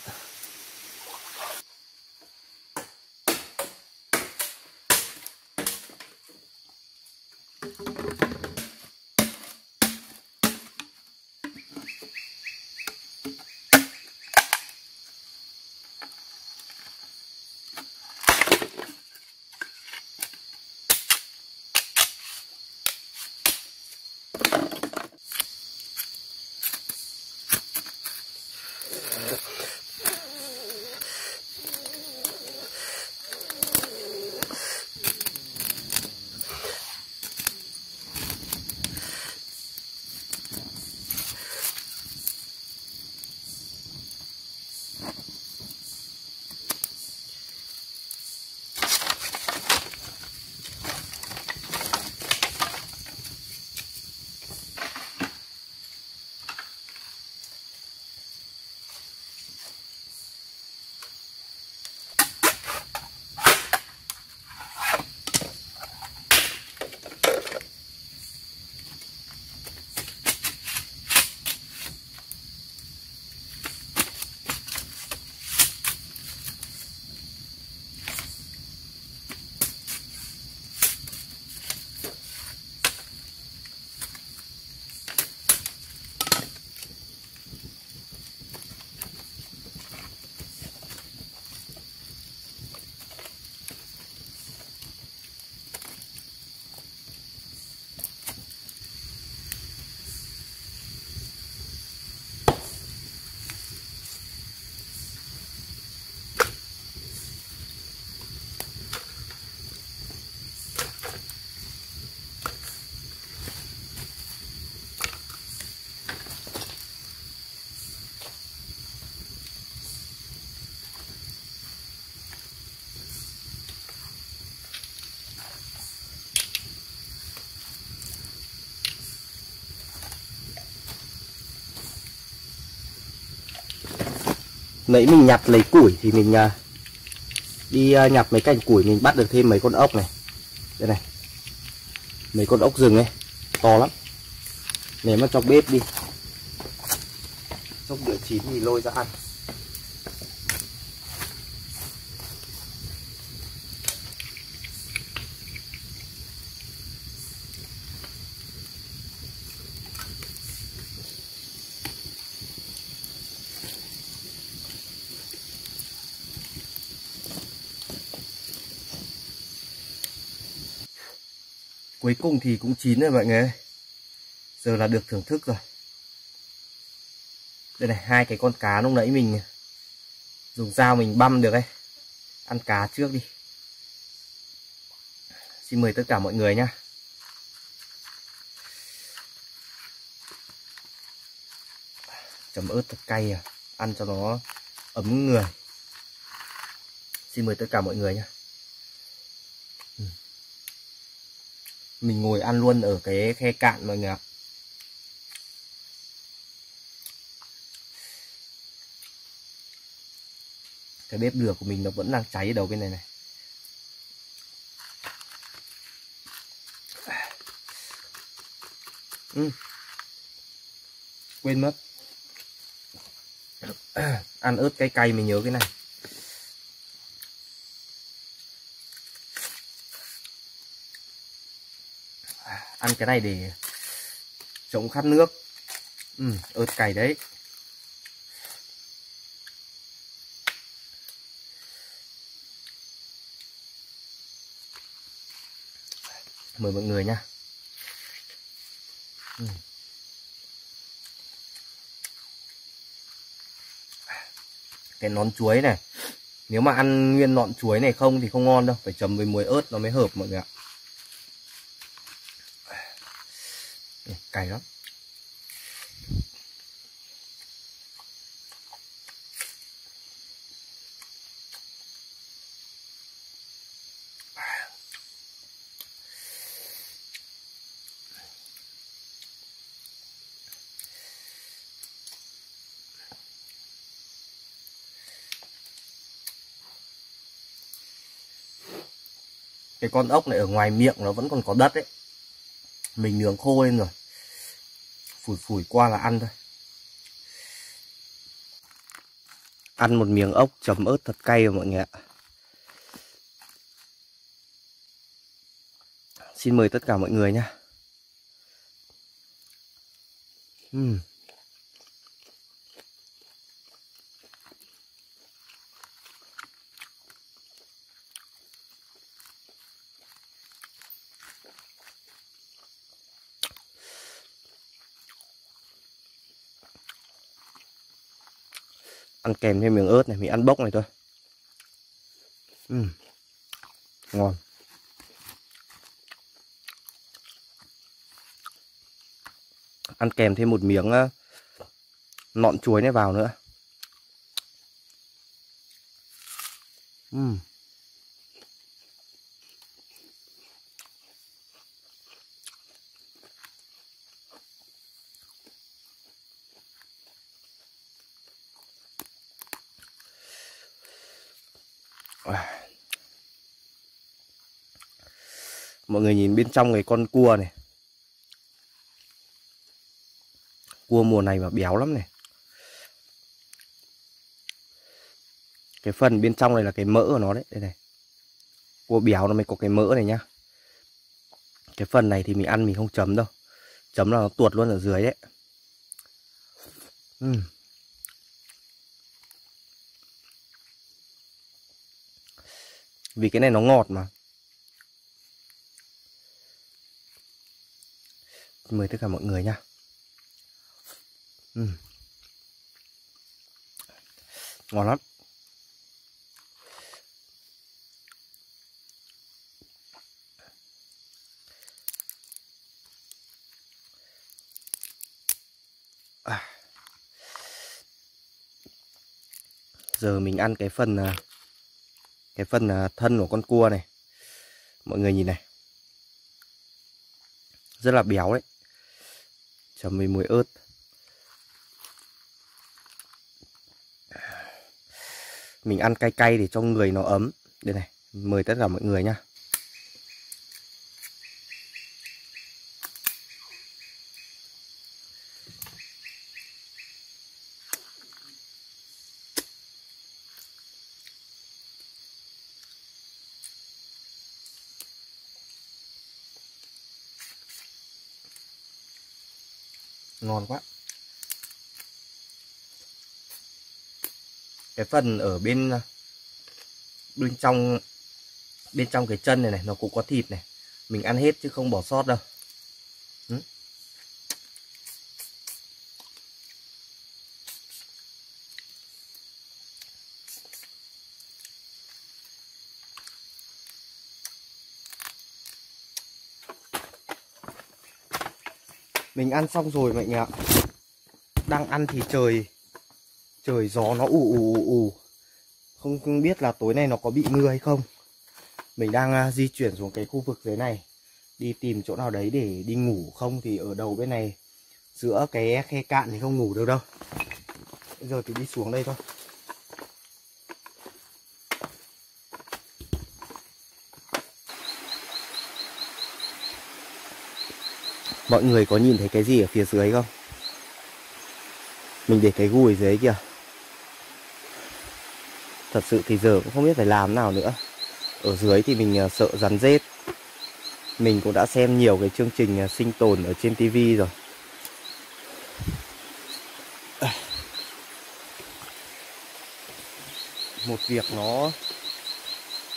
Nãy mình nhặt lấy củi thì mình đi nhặt mấy cành củi, mình bắt được thêm mấy con ốc này. Đây này, mấy con ốc rừng ấy, to lắm. Nếu mà cho bếp đi, lúc đợi chín thì lôi ra ăn. Cuối cùng thì cũng chín rồi mọi người ơi. Giờ là được thưởng thức rồi. Đây này, hai cái con cá lúc nãy mình dùng dao mình băm được ấy. Ăn cá trước đi. Xin mời tất cả mọi người nhá. Chấm ớt thật cay à, ăn cho nó ấm người. Xin mời tất cả mọi người nhá. Mình ngồi ăn luôn ở cái khe cạn mọi người ạ. Cái bếp lửa của mình nó vẫn đang cháy ở đầu bên này này. Quên mất. Ăn ớt cay cay mình nhớ cái này. Ăn cái này để chống khát nước. Ớt cay đấy. Mời mọi người nha. Cái nón chuối này, nếu mà ăn nguyên nọn chuối này không thì không ngon đâu, phải chấm với muối ớt nó mới hợp mọi người ạ. Cay lắm. Cái con ốc này ở ngoài miệng nó vẫn còn có đất ấy. Mình nướng khô lên rồi, phủi phủi qua là ăn thôi. Ăn một miếng ốc chấm ớt thật cay rồi mọi người ạ. Xin mời tất cả mọi người nha. Ăn kèm thêm miếng ớt này, mình ăn bốc này thôi. Ngon. Ăn kèm thêm một miếng nọn chuối này vào nữa. Mọi người nhìn bên trong cái con cua này. Cua mùa này mà béo lắm này. Cái phần bên trong này là cái mỡ của nó đấy. Đây này. Cua béo nó mới có cái mỡ này nhá. Cái phần này thì mình ăn mình không chấm đâu. Chấm là nó tuột luôn ở dưới đấy. Vì cái này nó ngọt mà. Mời tất cả mọi người nha. Ngon lắm. Giờ mình ăn cái phần thân của con cua này. Mọi người nhìn này. Rất là béo đấy. Chấm với muối ớt. Mình ăn cay cay để cho người nó ấm. Đây này, mời tất cả mọi người nhá. Ngon quá. Cái phần ở bên trong cái chân này này nó cũng có thịt này. Mình ăn hết chứ không bỏ sót đâu. Mình ăn xong rồi mọi người ạ. Đang ăn thì trời gió nó ù. Không biết là tối nay nó có bị mưa hay không. Mình đang di chuyển xuống cái khu vực dưới này, đi tìm chỗ nào đấy để đi ngủ. Không thì ở đầu bên này giữa cái khe cạn thì không ngủ được đâu. Bây giờ thì đi xuống đây thôi. Mọi người có nhìn thấy cái gì ở phía dưới không? Mình để cái gu ở dưới kìa. Thật sự thì giờ cũng không biết phải làm nào nữa. Ở dưới thì mình sợ rắn rết. Mình cũng đã xem nhiều cái chương trình sinh tồn ở trên tivi rồi. Một việc nó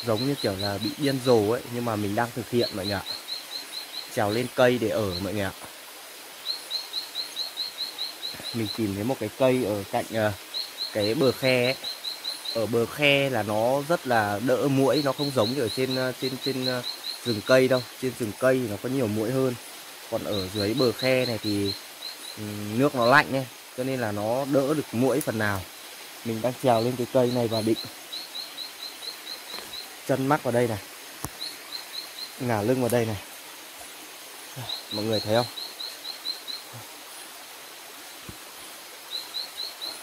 giống như kiểu là bị điên rồ ấy, nhưng mà mình đang thực hiện mọi người ạ. Trèo lên cây để ở mọi người ạ. Mình tìm thấy một cái cây ở cạnh cái bờ khe ấy. Ở bờ khe là nó rất là đỡ muỗi, nó không giống như ở trên rừng cây đâu. Trên rừng cây nó có nhiều muỗi hơn. Còn ở dưới bờ khe này thì nước nó lạnh ấy, cho nên là nó đỡ được muỗi phần nào. Mình đang trèo lên cái cây này và định chân mắc vào đây này, ngả lưng vào đây này. Mọi người thấy không?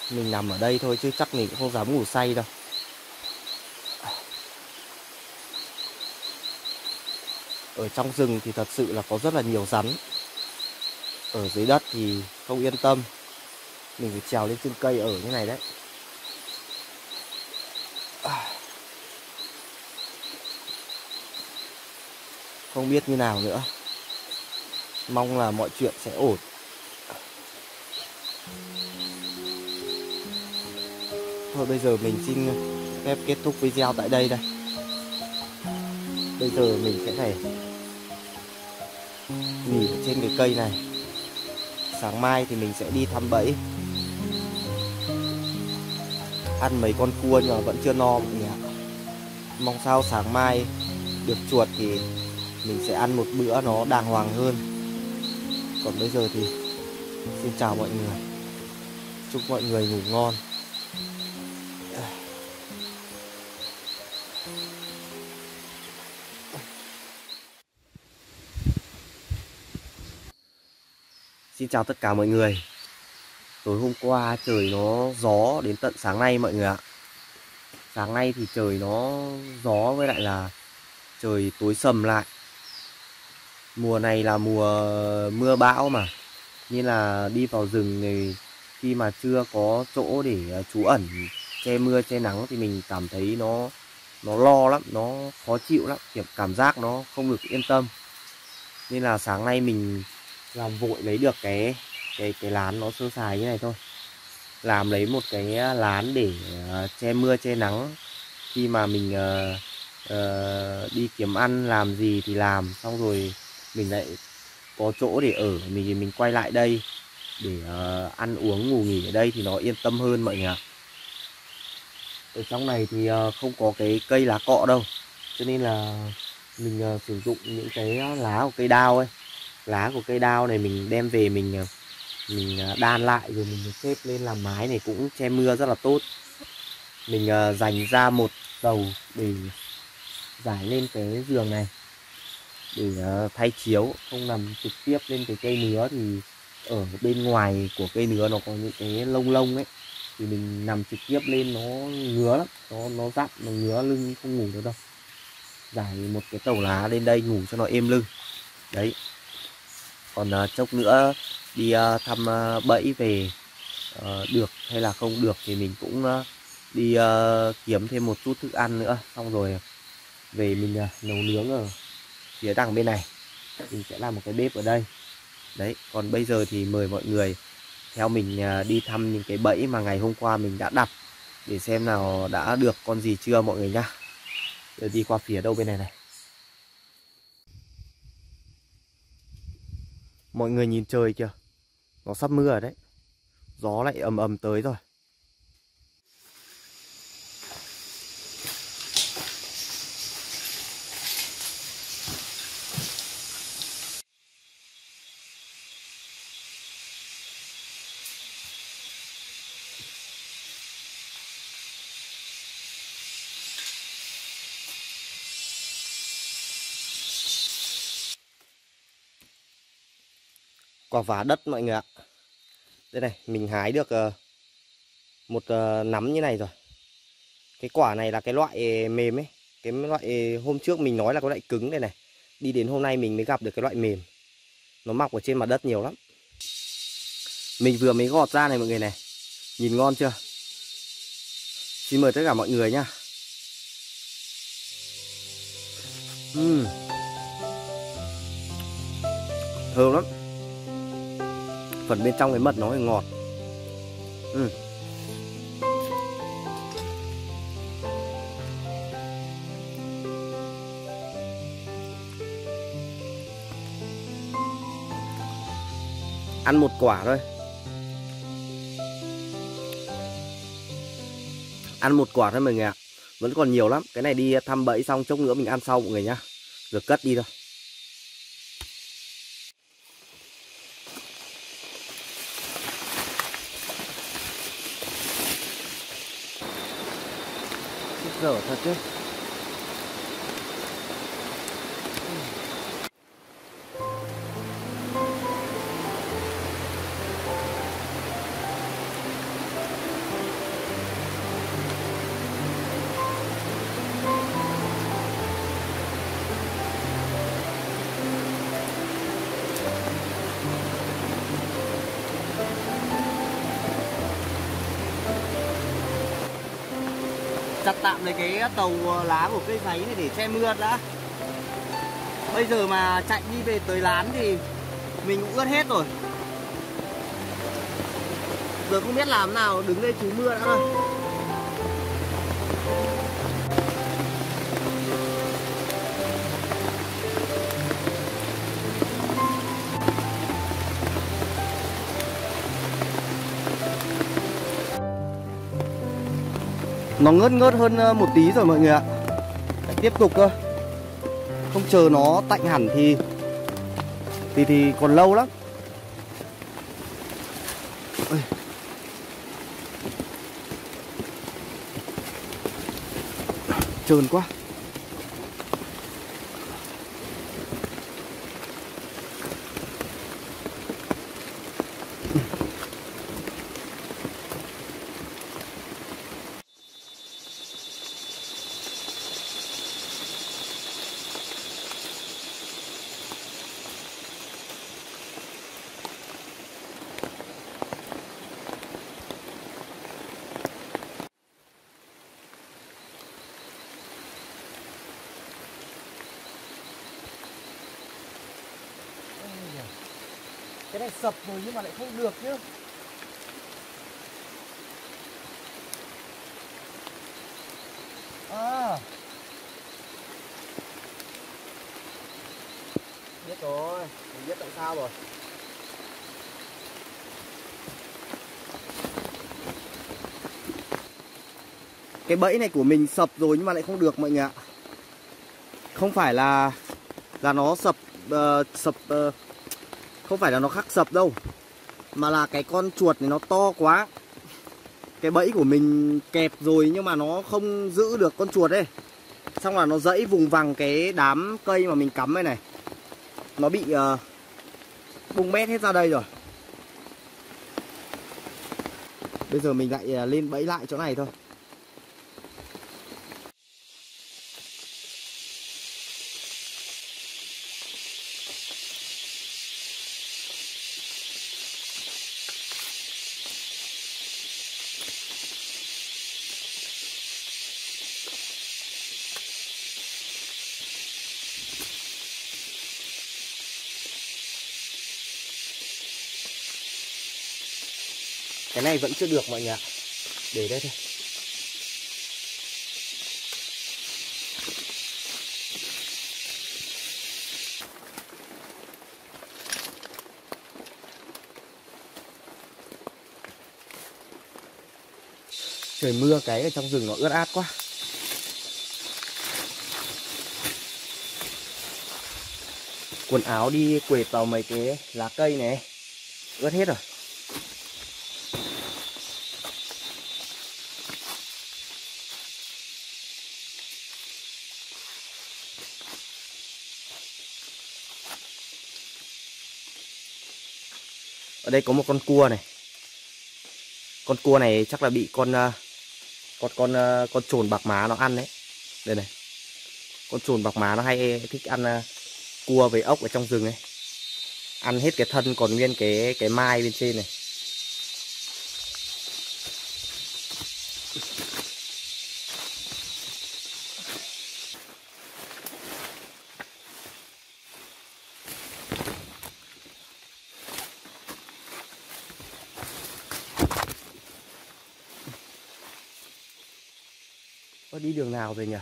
Mình nằm ở đây thôi chứ chắc mình cũng không dám ngủ say đâu. Ở trong rừng thì thật sự là có rất là nhiều rắn. Ở dưới đất thì không yên tâm. Mình phải trèo lên trên cây ở như này đấy. Không biết như nào nữa. Mong là mọi chuyện sẽ ổn. Thôi bây giờ mình xin phép kết thúc video tại đây đây. Bây giờ mình sẽ phải nghỉ trên cái cây này. Sáng mai thì mình sẽ đi thăm bẫy, ăn mấy con cua nhưng mà vẫn chưa no mọi người ạ. Mong sao sáng mai được chuột thì mình sẽ ăn một bữa nó đàng hoàng hơn. Còn bây giờ thì xin chào mọi người. Chúc mọi người ngủ ngon. Xin chào tất cả mọi người. Tối hôm qua trời nó gió đến tận sáng nay mọi người ạ. Sáng nay thì trời nó gió với lại là trời tối sầm lại. Mùa này là mùa mưa bão mà, nên là đi vào rừng này khi mà chưa có chỗ để trú ẩn che mưa che nắng thì mình cảm thấy nó lo lắm, nó khó chịu lắm, kiểu cảm giác nó không được yên tâm. Nên là sáng nay mình làm vội lấy được cái lán nó sơ sài như này thôi. Làm lấy một cái lán để che mưa che nắng. Khi mà mình đi kiếm ăn làm gì thì làm, xong rồi mình lại có chỗ để ở, mình quay lại đây để ăn uống ngủ nghỉ ở đây thì nó yên tâm hơn mọi người ạ. Ở trong này thì không có cái cây lá cọ đâu, cho nên là mình sử dụng những cái lá của cây đao ấy. Lá của cây đao này mình đem về mình đan lại rồi mình xếp lên làm mái này cũng che mưa rất là tốt. Mình dành ra một dầu để giải lên cái giường này để thay chiếu, không nằm trực tiếp lên cái cây nứa. Thì ở bên ngoài của cây nứa nó có những cái lông lông ấy, thì mình nằm trực tiếp lên nó ngứa lắm, nó rát, nó ngứa lưng không ngủ được đâu. Giải một cái tàu lá lên đây ngủ cho nó êm lưng. Đấy. Còn chốc nữa đi thăm bẫy về được hay là không được thì mình cũng đi kiếm thêm một chút thức ăn nữa, xong rồi về mình nấu nướng ở phía đằng bên này. Mình sẽ làm một cái bếp ở đây. Đấy, còn bây giờ thì mời mọi người theo mình đi thăm những cái bẫy mà ngày hôm qua mình đã đặt, để xem nào đã được con gì chưa mọi người nhá. Giờ đi qua phía đâu bên này này. Mọi người nhìn trời kìa, nó sắp mưa rồi đấy. Gió lại ầm ầm tới rồi. Quả vả đất mọi người ạ. Đây này, mình hái được một nắm như này rồi. Cái quả này là cái loại mềm ấy. Cái loại hôm trước mình nói là cái loại cứng đây này. Đi đến hôm nay mình mới gặp được cái loại mềm. Nó mọc ở trên mặt đất nhiều lắm. Mình vừa mới gọt ra này mọi người này. Nhìn ngon chưa? Xin mời tất cả mọi người nhá. Thơm lắm. Phần bên trong cái mật nó ngọt. Ăn một quả thôi. Ăn một quả thôi mọi người ạ. Vẫn còn nhiều lắm. Cái này đi thăm bẫy xong chốc nữa mình ăn sau mọi người nhá. Rồi cất đi thôi. Dở thật chứ. Chặt tạm lấy cái tàu lá của cây giấy này để che mưa đã. Bây giờ mà chạy đi về tới lán thì mình cũng ướt hết rồi. Giờ không biết làm nào đứng đây trú mưa đã thôi. Nó ngớt ngớt hơn một tí rồi mọi người ạ. Phải tiếp tục cơ. Không chờ nó tạnh hẳn thì còn lâu lắm. Ôi. Trơn quá. Cái này sập rồi nhưng mà lại không được chứ. À, biết rồi, mình biết tại sao rồi. Cái bẫy này của mình sập rồi nhưng mà lại không được mọi người ạ. Không phải là nó sập không phải là nó khắc sập đâu, mà là cái con chuột này nó to quá. Cái bẫy của mình kẹp rồi nhưng mà nó không giữ được con chuột ấy. Xong là nó dẫy vùng vằng cái đám cây mà mình cắm đây này. Nó bị bung bét hết ra đây rồi. Bây giờ mình lại lên bẫy lại chỗ này thôi. Cái này vẫn chưa được mọi người ạ. Để đây thôi. Trời mưa cái ở trong rừng nó ướt át quá. Quần áo đi quệt vào mấy cái lá cây này ướt hết rồi. Ở đây có một con cua này. Con cua này chắc là bị con trồn bạc má nó ăn đấy. Đây này. Con trồn bạc má nó hay thích ăn cua với ốc ở trong rừng này. Ăn hết cái thân còn nguyên cái mai bên trên này. Có đi đường nào rồi nhỉ?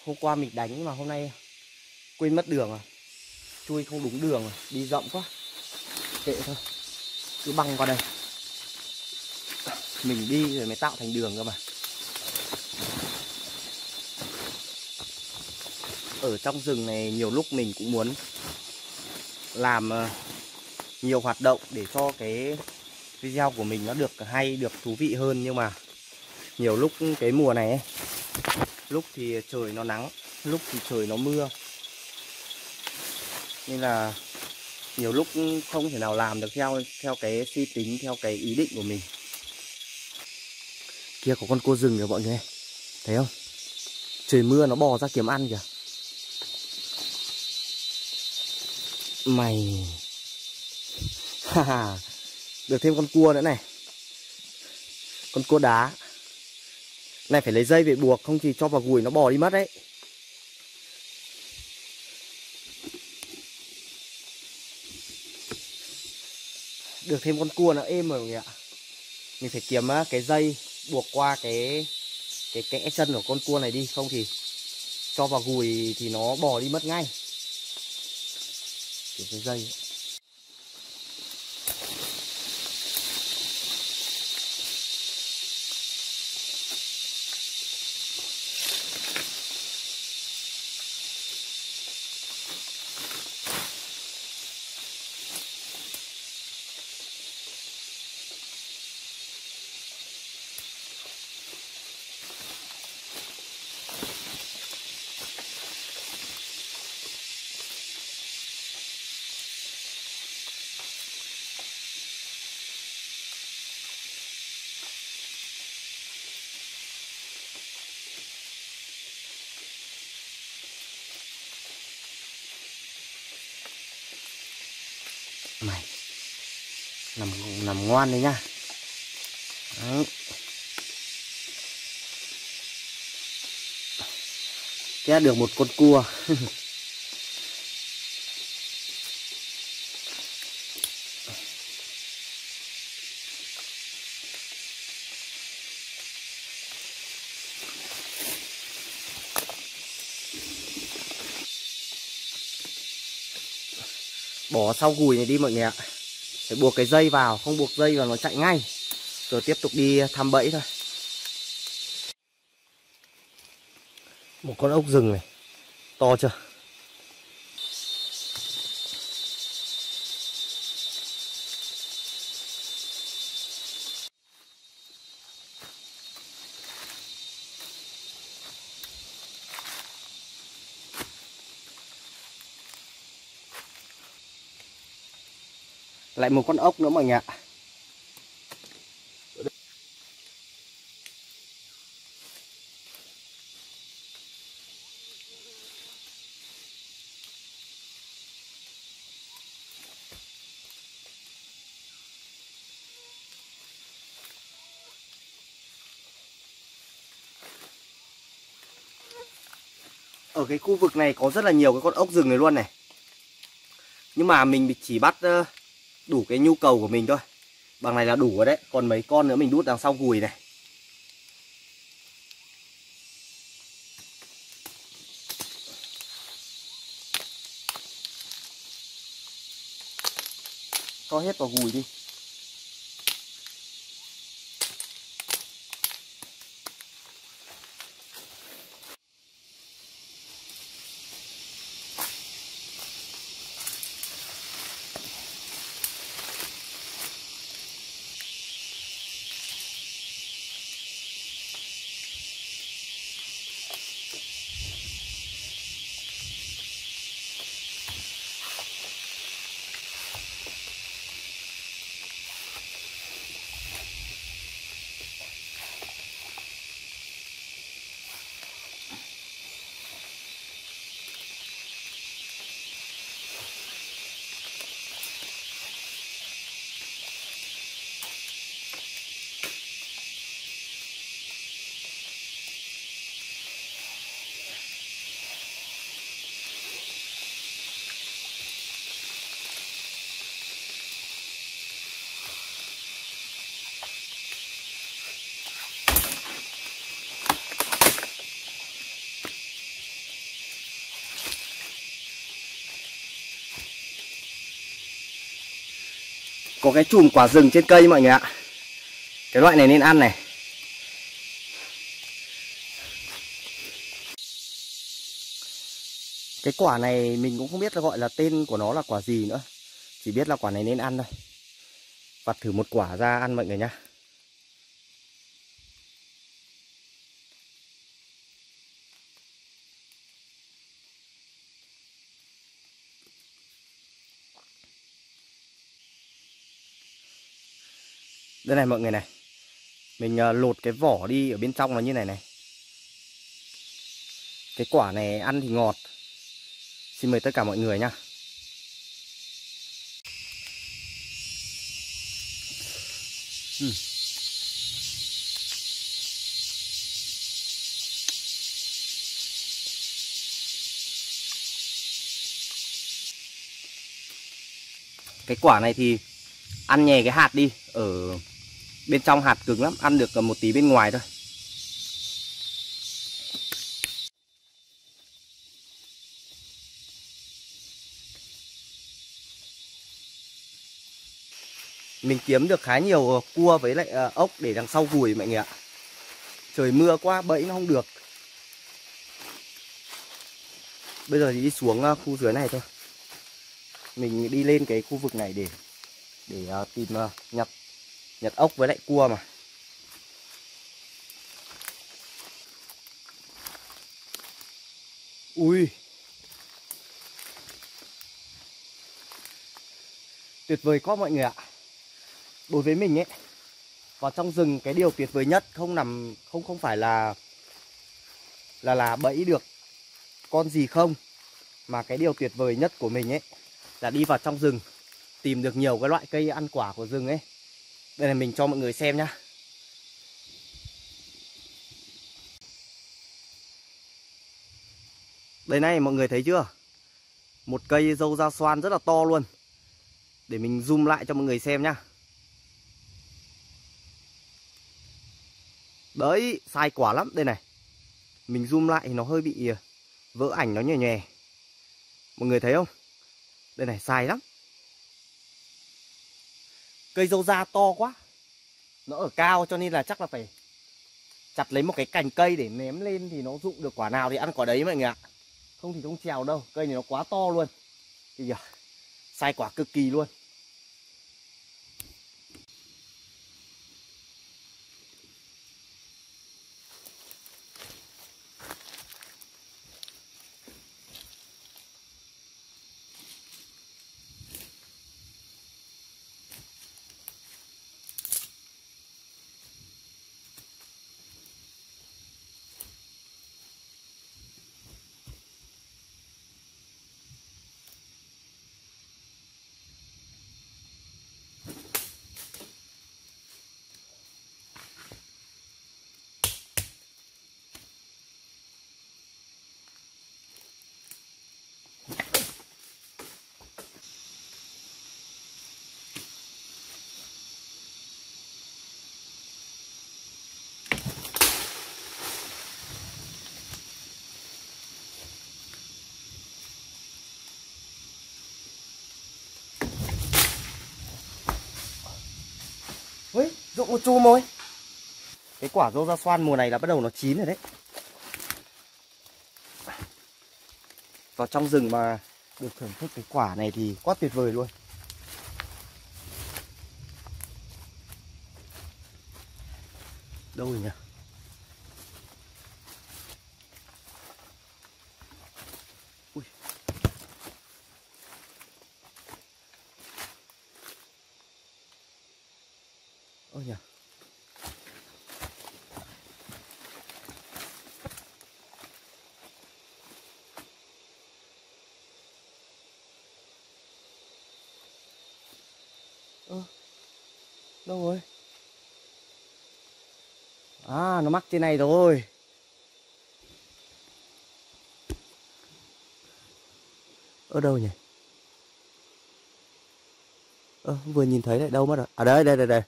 Hôm qua mình đánh mà hôm nay quên mất đường à. Chui không đúng đường à. Đi rộng quá. Kệ thôi. Cứ băng qua đây. Mình đi rồi mới tạo thành đường cơ mà. Ở trong rừng này nhiều lúc mình cũng muốn làm nhiều hoạt động để cho cái video của mình nó được hay, được thú vị hơn. Nhưng mà nhiều lúc cái mùa này ấy, lúc thì trời nó nắng, lúc thì trời nó mưa, nên là nhiều lúc không thể nào làm được theo cái suy tính, theo cái ý định của mình. Kia có con cua rừng kìa mọi người, thấy không? Trời mưa nó bò ra kiếm ăn kìa. Mày được thêm con cua nữa này. Con cua đá này phải lấy dây về buộc, không thì cho vào gùi nó bò đi mất đấy. Được thêm con cua nó êm rồi mọi người ạ. Mình phải kiếm cái dây buộc qua cái kẽ chân của con cua này đi, không thì cho vào gùi thì nó bò đi mất ngay. Kiếm cái dây ấy. Mày nằm ngoan đấy nhá. Đấy. Thế được một con cua. Bỏ sau gùi này đi mọi người ạ. Phải buộc cái dây vào, không buộc dây vào nó chạy ngay. Rồi tiếp tục đi thăm bẫy thôi. Một con ốc rừng này. To chưa? Lại một con ốc nữa mọi người ạ. Ở cái khu vực này có rất là nhiều cái con ốc rừng này luôn này. Nhưng mà mình chỉ bắt đủ cái nhu cầu của mình thôi. Bằng này là đủ rồi đấy. Còn mấy con nữa mình đút đằng sau gùi này. Cho hết vào gùi đi. Có cái chùm quả rừng trên cây mọi người ạ. Cái loại này nên ăn này. Cái quả này mình cũng không biết là gọi là tên của nó là quả gì nữa. Chỉ biết là quả này nên ăn thôi. Vặt thử một quả ra ăn mọi người nhá. Đây này mọi người này. Mình lột cái vỏ đi, ở bên trong nó như này này. Cái quả này ăn thì ngọt. Xin mời tất cả mọi người nhá. Cái quả này thì ăn nhè cái hạt đi. Ở bên trong hạt cứng lắm. Ăn được một tí bên ngoài thôi. Mình kiếm được khá nhiều cua với lại ốc để đằng sau gùi mọi người ạ. Trời mưa quá bẫy nó không được. Bây giờ thì đi xuống khu dưới này thôi. Mình đi lên cái khu vực này để tìm nhặt ốc với lại cua mà. Ui, tuyệt vời quá mọi người ạ. Đối với mình ấy, vào trong rừng cái điều tuyệt vời nhất không phải là bẫy được con gì không, mà cái điều tuyệt vời nhất của mình ấy là đi vào trong rừng tìm được nhiều cái loại cây ăn quả của rừng ấy. Đây là mình cho mọi người xem nhá. Đây này mọi người thấy chưa? Một cây dâu da xoan rất là to luôn. Để mình zoom lại cho mọi người xem nhá. Đấy, sai quả lắm. Đây này. Mình zoom lại thì nó hơi bị vỡ ảnh, nó nhòe nhòe. Mọi người thấy không? Đây này, sai lắm. Cây dâu da to quá. Nó ở cao cho nên là chắc là phải chặt lấy một cái cành cây để ném lên thì nó rụng được quả nào thì ăn quả đấy mọi người ạ. Không thì không trèo đâu. Cây này nó quá to luôn. Kìa, sai quả cực kỳ luôn. Ui, rụng một chùm rồi. Cái quả dâu da xoan mùa này là bắt đầu nó chín rồi đấy. Vào trong rừng mà được thưởng thức cái quả này thì quá tuyệt vời luôn. Đâu rồi nhỉ? Ui. Ôi nhỉ. Đâu rồi? À, nó mắc trên này rồi. Ở đâu nhỉ? Vừa nhìn thấy lại đâu mất rồi. À đây, đây, đây, đây.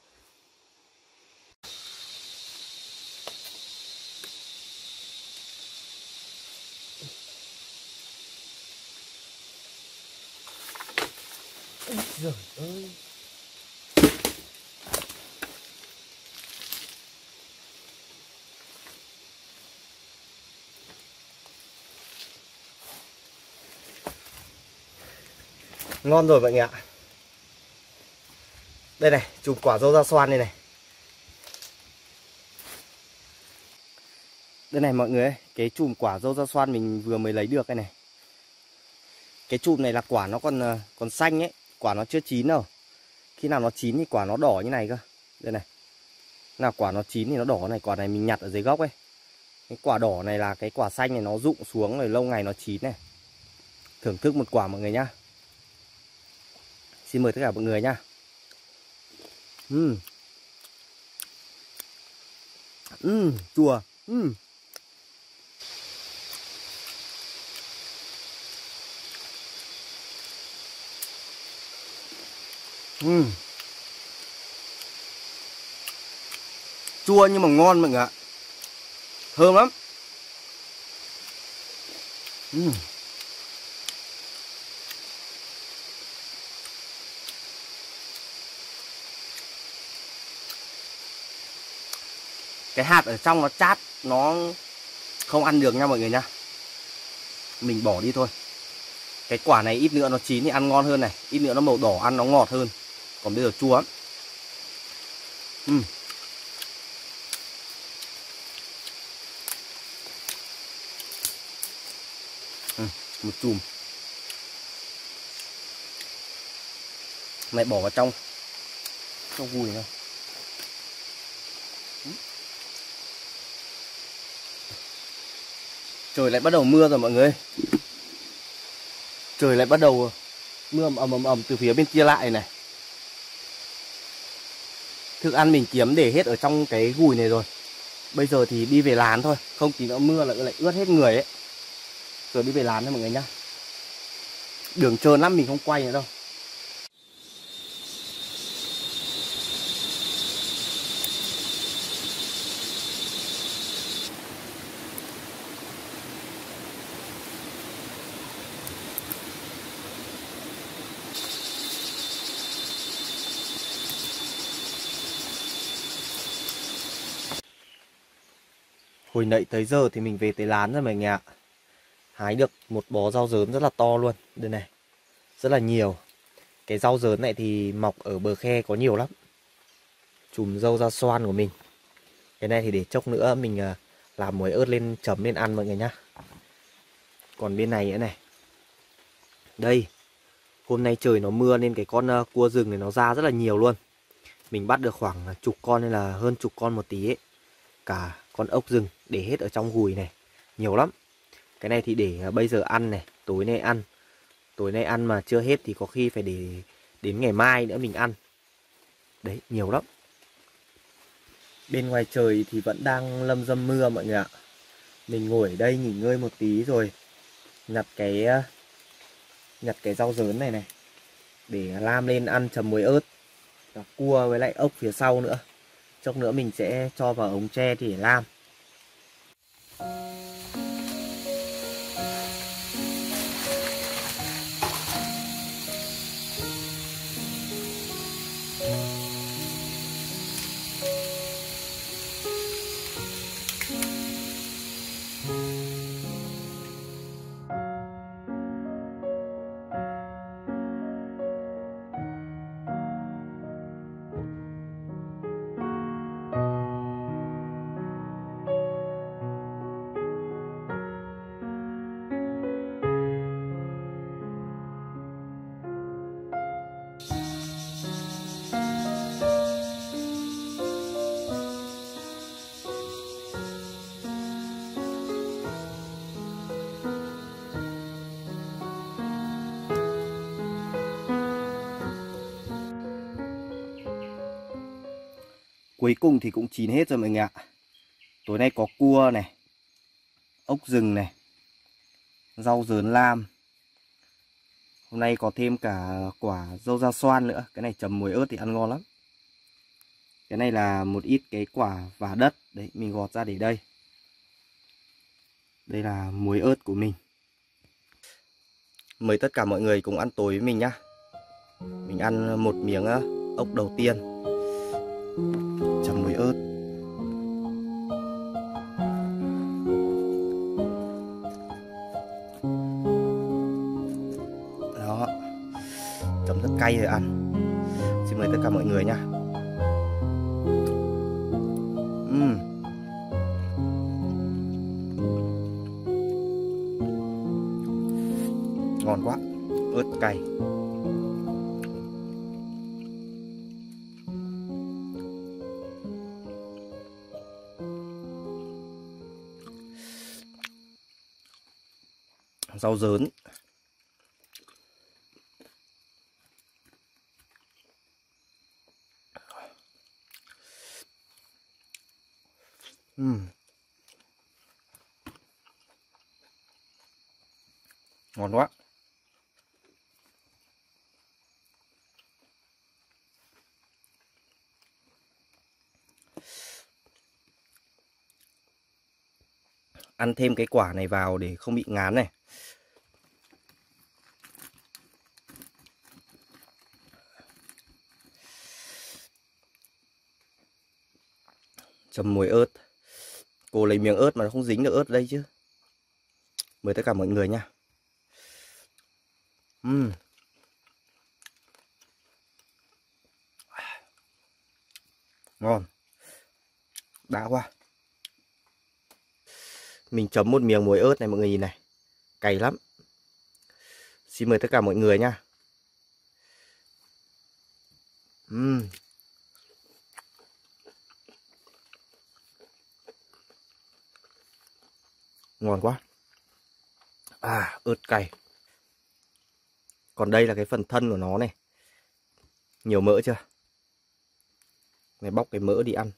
Ôi giời ơi. Ngon rồi mọi người ạ. Đây này, chùm quả dâu da xoan đây này. Đây này mọi người ơi, cái chùm quả dâu da xoan mình vừa mới lấy được đây này. Cái chùm này là quả nó còn xanh ấy, quả nó chưa chín đâu. Khi nào nó chín thì quả nó đỏ như này cơ. Đây này. Nào quả nó chín thì nó đỏ này, quả này mình nhặt ở dưới gốc ấy. Cái quả đỏ này là cái quả xanh này nó rụng xuống rồi lâu ngày nó chín này. Thưởng thức một quả mọi người nhá. Xin mời tất cả mọi người nhá. Chua. Chua nhưng mà ngon mọi người ạ. Thơm lắm. Cái hạt ở trong nó chát, nó không ăn được nha mọi người nha. Mình bỏ đi thôi. Cái quả này ít nữa nó chín thì ăn ngon hơn này. Ít nữa nó màu đỏ ăn nó ngọt hơn. Còn bây giờ chua lắm. Một chùm. Mẹ bỏ vào trong gùi này. Trời lại bắt đầu mưa rồi mọi người. Trời lại bắt đầu mưa ầm từ phía bên kia lại này. Thức ăn mình kiếm để hết ở trong cái gùi này rồi. Bây giờ thì đi về lán thôi. Không tí nữa mưa lại ướt hết người ấy. Rồi đi về lán thôi mọi người nhá. Đường trơn lắm mình không quay nữa đâu. Hồi nãy tới giờ thì mình về tới lán rồi mọi người ạ. Hái được một bó rau dớn rất là to luôn. Đây này. Rất là nhiều. Cái rau dớn này thì mọc ở bờ khe có nhiều lắm. Chùm dâu da xoan của mình. Cái này thì để chốc nữa mình làm muối ớt lên chấm lên ăn mọi người nhá. Còn bên này nữa này. Đây. Hôm nay trời nó mưa nên cái con cua rừng này nó ra rất là nhiều luôn. Mình bắt được khoảng chục con hay là hơn chục con một tí ấy. Cả con ốc rừng để hết ở trong gùi này. Nhiều lắm. Cái này thì để bây giờ ăn này. Tối nay ăn. Tối nay ăn mà chưa hết thì có khi phải để đến ngày mai nữa mình ăn. Đấy, nhiều lắm. Bên ngoài trời thì vẫn đang lâm râm mưa mọi người ạ. Mình ngồi ở đây nghỉ ngơi một tí rồi nhặt cái rau dớn này này để lam lên ăn chấm muối ớt. Và cua với lại ốc phía sau nữa. Chốc nữa mình sẽ cho vào ống tre để lam. Cuối cùng thì cũng chín hết rồi mọi người ạ. Tối nay có cua này, ốc rừng này, rau dớn lam. Hôm nay có thêm cả quả dâu da xoan nữa. Cái này chấm muối ớt thì ăn ngon lắm. Cái này là một ít cái quả vả đất. Đấy, mình gọt ra để đây. Đây là muối ớt của mình. Mời tất cả mọi người cùng ăn tối với mình nhá. Mình ăn một miếng ốc đầu tiên, chấm muối ớt. Đó, chấm rất cay rồi ăn. Xin mời tất cả mọi người nhá. Ngon quá, ớt cay. Rau dớn. Ngon quá. Ăn thêm cái quả này vào để không bị ngán này. Chấm muối ớt. Cô lấy miếng ớt mà nó không dính được ớt đây chứ. Mời tất cả mọi người nha. Ngon. Đã quá. Mình chấm một miếng muối ớt này mọi người nhìn này. Cay lắm. Xin mời tất cả mọi người nha. Ngon quá. Ớt cay. Còn đây là cái phần thân của nó này. Nhiều mỡ chưa? Này, bóc cái mỡ đi ăn.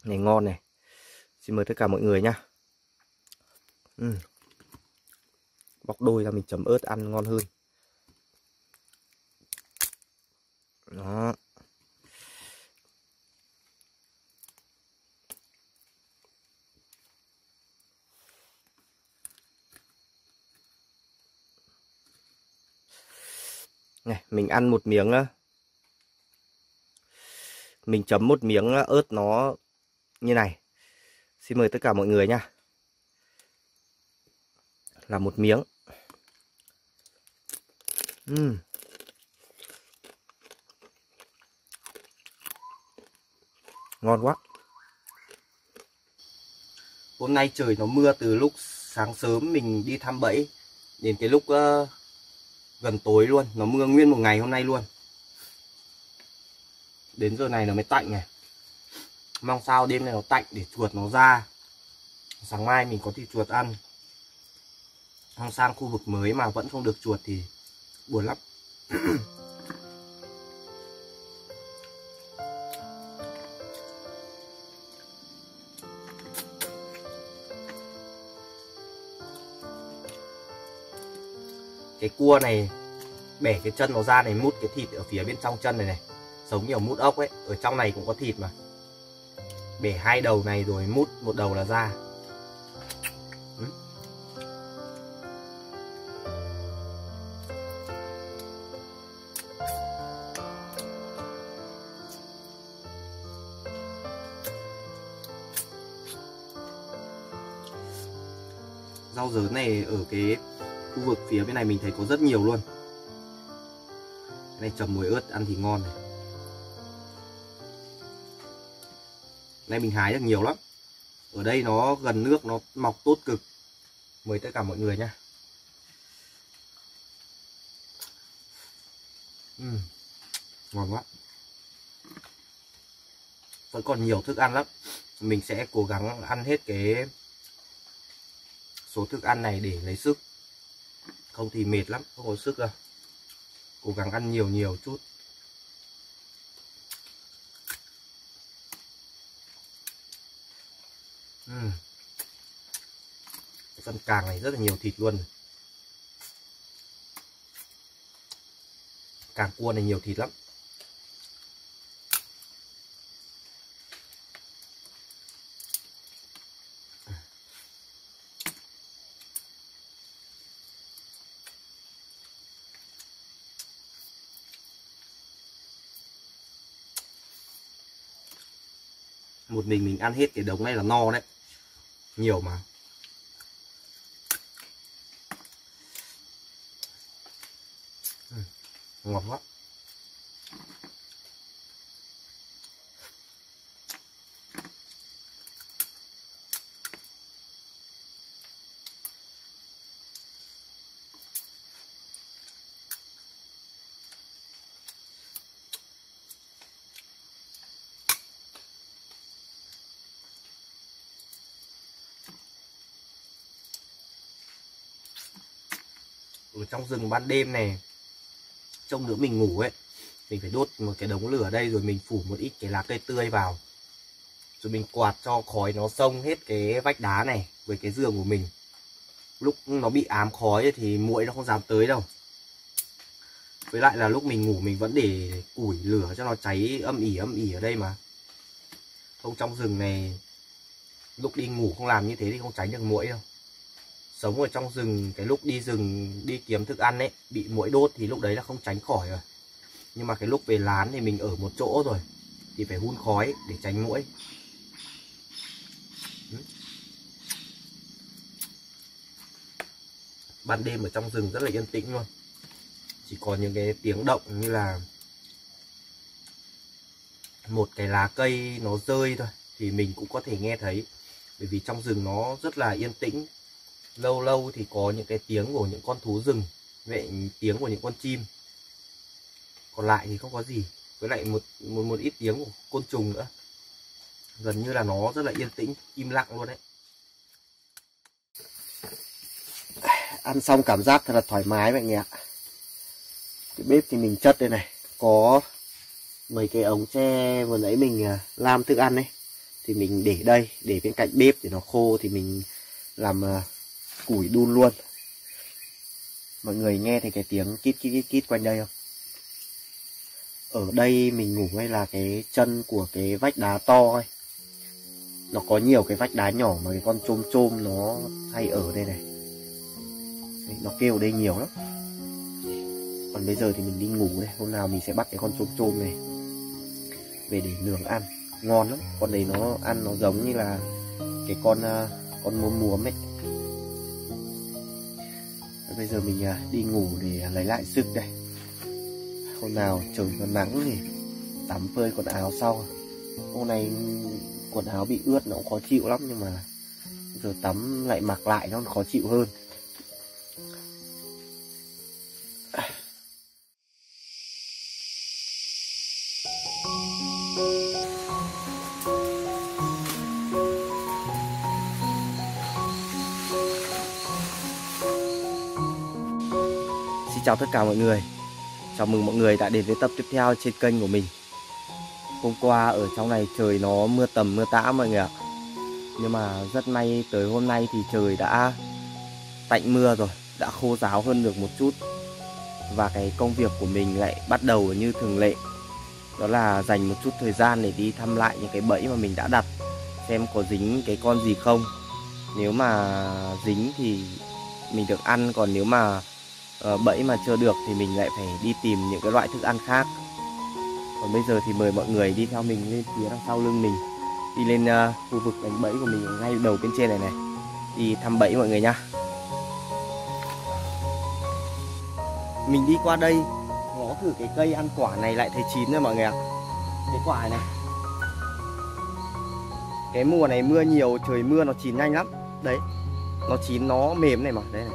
Này ngon này. Xin mời tất cả mọi người nhá. Bóc đôi ra mình chấm ớt ăn ngon hơn. Đó. Này, mình ăn một miếng, mình chấm một miếng ớt nó như này. Xin mời tất cả mọi người nha. Là một miếng. Ngon quá. Hôm nay trời nó mưa từ lúc sáng sớm mình đi thăm bẫy đến cái lúc gần tối luôn. Nó mưa nguyên một ngày hôm nay luôn. Đến giờ này nó mới tạnh này. Mong sao đêm nay nó tạnh để chuột nó ra. Sáng mai mình có thịt chuột ăn. Không sang khu vực mới mà vẫn không được chuột thì buồn lắm. Cái cua này bẻ cái chân nó ra này, mút cái thịt ở phía bên trong chân này này, giống kiểu mút ốc ấy. Ở trong này cũng có thịt mà. Bẻ hai đầu này rồi mút một đầu là ra. Rau dớn này ở cái khu vực phía bên này mình thấy có rất nhiều luôn. Cái này chấm muối ớt ăn thì ngon này. Nay mình hái được nhiều lắm. Ở đây nó gần nước, nó mọc tốt cực. Mời tất cả mọi người nha. Ngon quá. Vẫn còn nhiều thức ăn lắm. Mình sẽ cố gắng ăn hết cái số thức ăn này để lấy sức. không thì mệt lắm, không có sức đâu. Cố gắng ăn nhiều nhiều chút. Cái phần càng này rất là nhiều thịt luôn. Càng cua này nhiều thịt lắm. Một mình ăn hết cái đống này là no đấy. Nhiều mà. Ngọt quá. Ở trong rừng ban đêm này, trông nữa mình ngủ ấy, mình phải đốt một cái đống lửa đây, rồi mình phủ một ít cái lá cây tươi vào, rồi mình quạt cho khói nó xông hết cái vách đá này với cái giường của mình. Lúc nó bị ám khói ấy, thì muỗi nó không dám tới đâu. Với lại là lúc mình ngủ mình vẫn để củi lửa cho nó cháy âm ỉ ở đây mà. Không, trong rừng này lúc đi ngủ không làm như thế thì không tránh được muỗi đâu. Sống ở trong rừng, cái lúc đi rừng đi kiếm thức ăn ấy, bị muỗi đốt thì lúc đấy là không tránh khỏi rồi. Nhưng mà cái lúc về lán thì mình ở một chỗ rồi thì phải hun khói để tránh muỗi. Ban đêm ở trong rừng rất là yên tĩnh luôn. Chỉ có những cái tiếng động như là một cái lá cây nó rơi thôi thì mình cũng có thể nghe thấy. Bởi vì trong rừng nó rất là yên tĩnh. Lâu lâu thì có những cái tiếng của những con thú rừng, vậy tiếng của những con chim. Còn lại thì không có gì. Với lại một ít tiếng của côn trùng nữa. Gần như là nó rất là yên tĩnh, im lặng luôn đấy. Ăn xong cảm giác thật là thoải mái mọi người ạ. Cái bếp thì mình chất đây này, có mấy cái ống tre vừa nãy mình làm thức ăn ấy, thì mình để đây, để bên cạnh bếp để nó khô thì mình làm củi đun luôn. Mọi người nghe thấy cái tiếng kít quanh đây không? Ở đây mình ngủ ngay là cái chân của cái vách đá to ấy. Nó có nhiều cái vách đá nhỏ mà cái con chôm nó hay ở đây này. Nó kêu ở đây nhiều lắm. Còn bây giờ thì mình đi ngủ đây. Hôm nào mình sẽ bắt cái con chôm này về để nướng ăn. Ngon lắm. Con đấy nó ăn nó giống như là cái con muốm ấy. Bây giờ mình đi ngủ để lấy lại sức đây. Hôm nào trời nó nắng thì tắm phơi quần áo sau. Hôm nay quần áo bị ướt nó cũng khó chịu lắm, nhưng mà giờ tắm lại mặc lại nó khó chịu hơn. Xin chào tất cả mọi người. Chào mừng mọi người đã đến với tập tiếp theo trên kênh của mình. Hôm qua ở trong này trời nó mưa tầm mưa tã mọi người ạ. Nhưng mà rất may tới hôm nay thì trời đã tạnh mưa rồi, đã khô ráo hơn được một chút. Và cái công việc của mình lại bắt đầu như thường lệ. Đó là dành một chút thời gian để đi thăm lại những cái bẫy mà mình đã đặt, xem có dính cái con gì không. Nếu mà dính thì mình được ăn, còn nếu mà bẫy mà chưa được thì mình lại phải đi tìm những cái loại thức ăn khác. Còn bây giờ thì mời mọi người đi theo mình lên phía đằng sau lưng mình, đi lên khu vực đánh bẫy của mình ở ngay đầu bên trên này này, đi thăm bẫy mọi người nhá. Mình đi qua đây ngó thử cái cây ăn quả này lại thấy chín rồi mọi người ạ. Cái quả này, cái mùa này mưa nhiều, trời mưa nó chín nhanh lắm. Đấy, nó chín nó mềm này mà, đây này.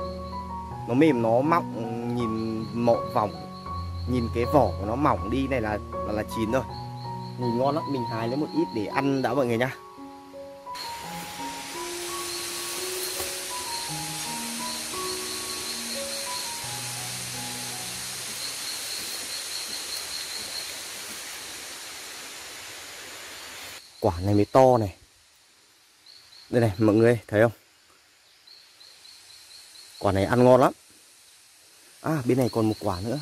Nó mềm, nó mọng, nhìn mọng vòng, nhìn cái vỏ của nó mỏng đi này là chín rồi. Nhìn ngon lắm, mình hái lấy một ít để ăn đã mọi người nhá. quả này mới to này. Đây này mọi người thấy không? Quả này ăn ngon lắm. À bên này còn một quả nữa.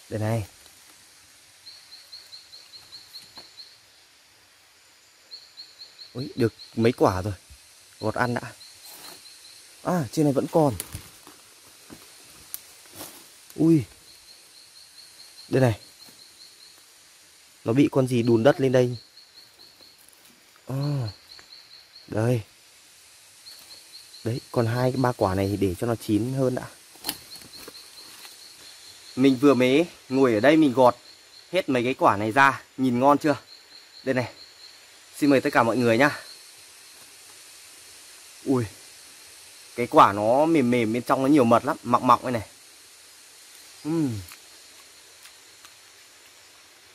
Đây này. Ui, được mấy quả rồi. Gọt ăn đã. À trên này vẫn còn. Ui. Đây này. Nó bị con gì đùn đất lên đây. À, đây. Đấy, còn 2-3 quả này để cho nó chín hơn đã. Mình vừa mới ngồi ở đây mình gọt hết mấy cái quả này ra. Nhìn ngon chưa? Đây này. Xin mời tất cả mọi người nhá. Ui. Cái quả nó mềm mềm, bên trong nó nhiều mật lắm. Mọng mọng đây này.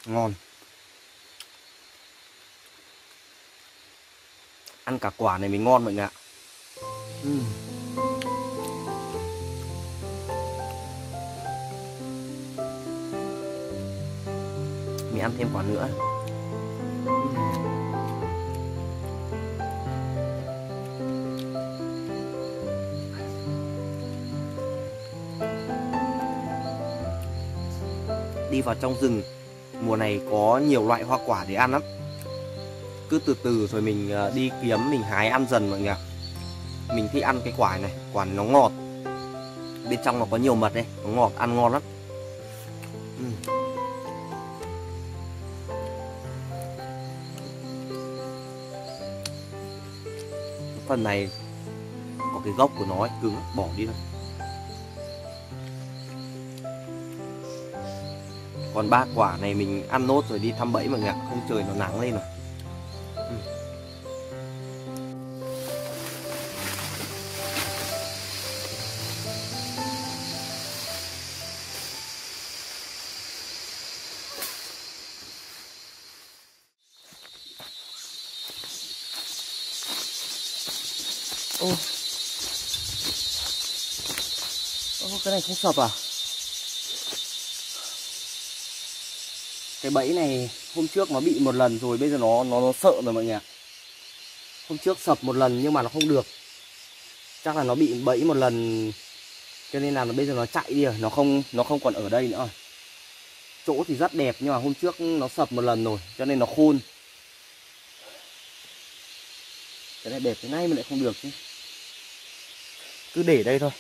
Ngon. Ăn cả quả này mới ngon mọi người ạ. Mình ăn thêm quả nữa. Đi vào trong rừng mùa này có nhiều loại hoa quả để ăn lắm. Cứ từ từ rồi mình đi kiếm, mình hái ăn dần mọi người ạ. Mình thích ăn cái quả này, quả này nó ngọt. Bên trong nó có nhiều mật đây, nó ngọt, ăn ngon lắm. Phần này có cái gốc của nó ấy, cứng, bỏ đi thôi. Còn 3 quả này mình ăn nốt rồi đi thăm bẫy mọi người ạ. Không trời nó nắng lên rồi. Ô, cái này không sập à? Cái bẫy này hôm trước nó bị một lần rồi, bây giờ nó sợ rồi mọi người ạ. Hôm trước sập một lần nhưng mà nó không được. Chắc là nó bị bẫy một lần cho nên là bây giờ nó chạy đi rồi, nó không còn ở đây nữa. Chỗ thì rất đẹp nhưng mà hôm trước nó sập một lần rồi cho nên nó khôn. Cái này đẹp thế này mà lại không được chứ. Cứ để đây thôi.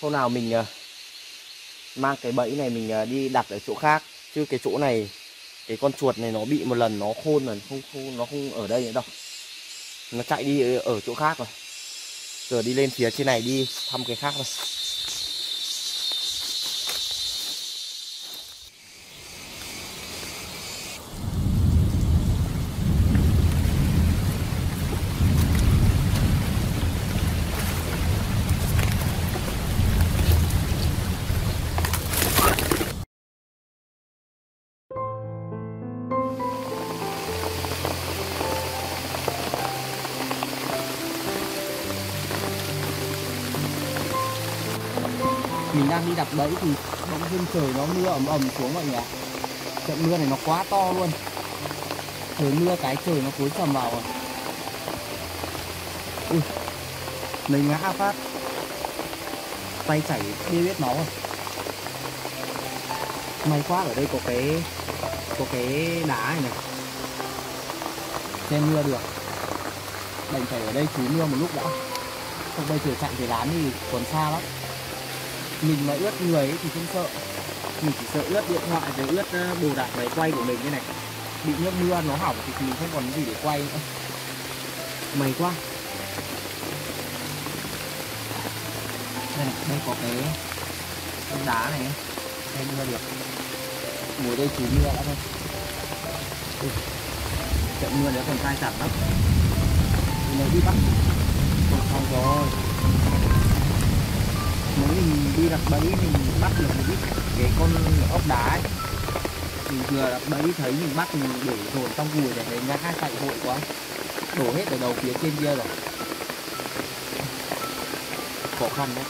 Hôm nào mình mang cái bẫy này mình đi đặt ở chỗ khác. Chứ cái chỗ này, cái con chuột này nó bị một lần nó khôn rồi, nó không ở đây nữa đâu. Nó chạy đi ở chỗ khác rồi. Giờ đi lên phía trên này đi thăm cái khác thôi. Mình đang đi đặt bẫy thì bỗng dưng trời nó mưa ầm ầm xuống mọi người ạ. Trận mưa này nó quá to luôn. Trời mưa cái trời nó tối sầm vào rồi. Ui, lấy ngã phát, tay chảy đi biết máu rồi. May quá ở đây có cái đá này này, che mưa được. Đành phải ở đây trú mưa một lúc đã. Không bây giờ chạy về lán thì còn xa lắm. Mình mà ướt người ấy thì không sợ. Mình chỉ sợ ướt điện thoại với ướt đồ đạc máy quay của mình như này. Bị nước mưa nó hỏng thì mình không còn gì để quay nữa. May quá. Đây này, đây có cái đá này, đây mưa được. Ngồi đây chú mưa đã thôi. Trận mưa đấy còn cay chặt lắm. Nếu đi bắt còn xong rồi. Nếu mình đi đặt bẫy mình bắt được một ít cái con ốc đá ấy. Mình vừa đặt bẫy thấy mình bắt mình để dồn trong gùi để thấy ngã chạy hội quá. Đổ hết ở đầu phía trên kia rồi. Khó khăn đấy.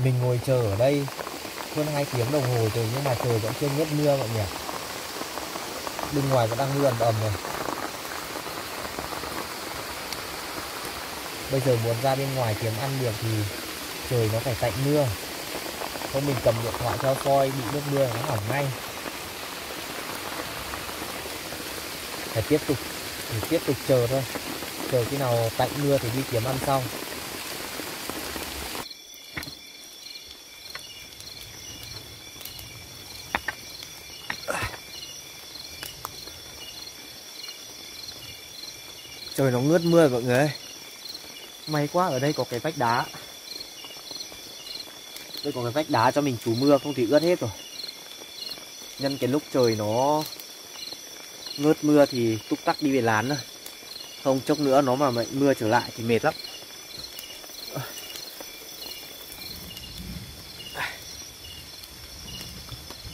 Mình ngồi chờ ở đây hơn 2 tiếng đồng hồ rồi nhưng mà trời vẫn chưa ngớt mưa mọi người. Bên ngoài vẫn đang mưa ầm ầm này. Bây giờ muốn ra bên ngoài kiếm ăn được thì trời nó phải tạnh mưa. Không mình cầm điện thoại theo soi bị nước mưa nó hỏng ngay. Phải tiếp tục chờ thôi. Chờ khi nào tạnh mưa thì đi kiếm ăn sau. Trời nó ngớt mưa mọi người ơi. May quá ở đây có cái vách đá. Đây có cái vách đá cho mình trú mưa, không thì ướt hết rồi. Nhân cái lúc trời nó ngớt mưa thì túc tắc đi về lán thôi. Không chốc nữa nó mà mưa trở lại thì mệt lắm.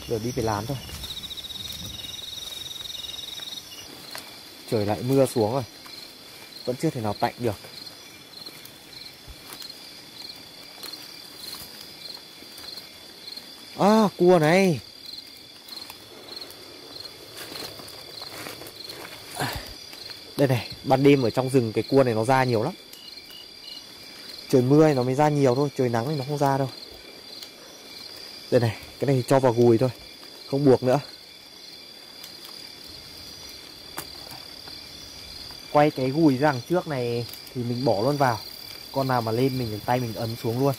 Giờ đi về lán thôi. Trời lại mưa xuống rồi. Vẫn chưa thể nào tạnh được. À, cua này. Đây này, ban đêm ở trong rừng cái cua này nó ra nhiều lắm. Trời mưa thì nó mới ra nhiều thôi, trời nắng thì nó không ra đâu. Đây này, cái này cho vào gùi thôi, không buộc nữa. Quay cái gùi ra đằng trước này thì mình bỏ luôn vào. Con nào mà lên mình tay mình ấn xuống luôn.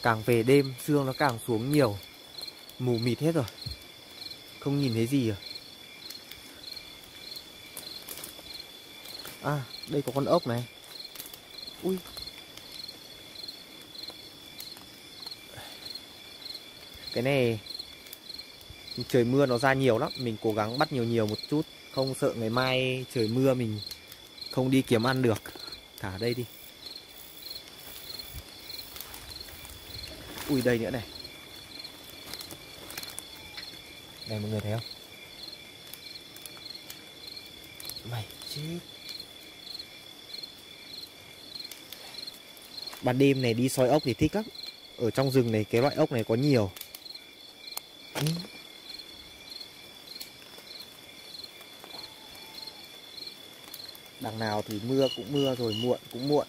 Càng về đêm sương nó càng xuống nhiều. Mù mịt hết rồi. Không nhìn thấy gì rồi. À, đây có con ốc này. Ui. Cái này trời mưa nó ra nhiều lắm. Mình cố gắng bắt nhiều một chút. Không sợ ngày mai trời mưa mình không đi kiếm ăn được. Thả đây đi. Ui, đây nữa này. Này mọi người thấy không? Mày chết. Ban đêm này đi soi ốc thì thích lắm. Ở trong rừng này cái loại ốc này có nhiều. Đằng nào thì mưa cũng mưa rồi, muộn cũng muộn.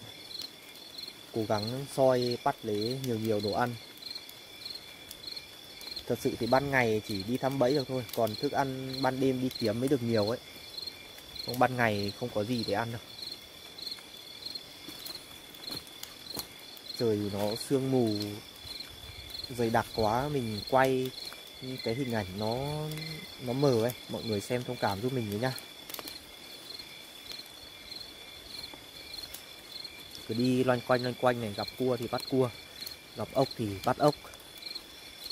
Cố gắng soi bắt lấy nhiều đồ ăn. Thật sự thì ban ngày chỉ đi thăm bẫy được thôi. Còn thức ăn ban đêm đi kiếm mới được nhiều ấy. Không ban ngày không có gì để ăn đâu. Trời nó sương mù dày đặc quá, mình quay cái hình ảnh nó mờ ấy. Mọi người xem thông cảm giúp mình với nhá. Cứ đi loanh quanh này, gặp cua thì bắt cua, gặp ốc thì bắt ốc.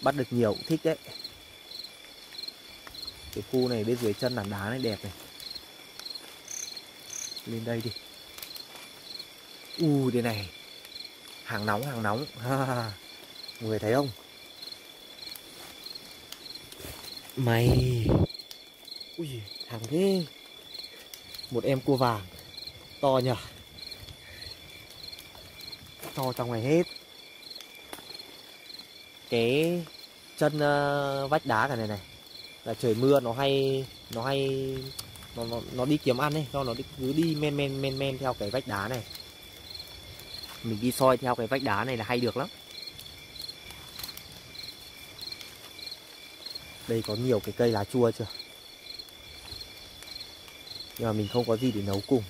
Bắt được nhiều cũng thích đấy. Cái khu này bên dưới chân là đá này đẹp này. Lên đây đi. Đây này. Hàng nóng. Mọi người thấy không? Mày. Ui, hàng ghê. Một em cua vàng. To nhỉ. Cho trong này hết. Cái chân vách đá cả này này là trời mưa nó đi kiếm ăn ấy, do nó cứ đi men theo cái vách đá này. Mình đi soi theo cái vách đá này là hay được lắm. Đây có nhiều cái cây lá chua chưa? Nhưng mà mình không có gì để nấu cùng.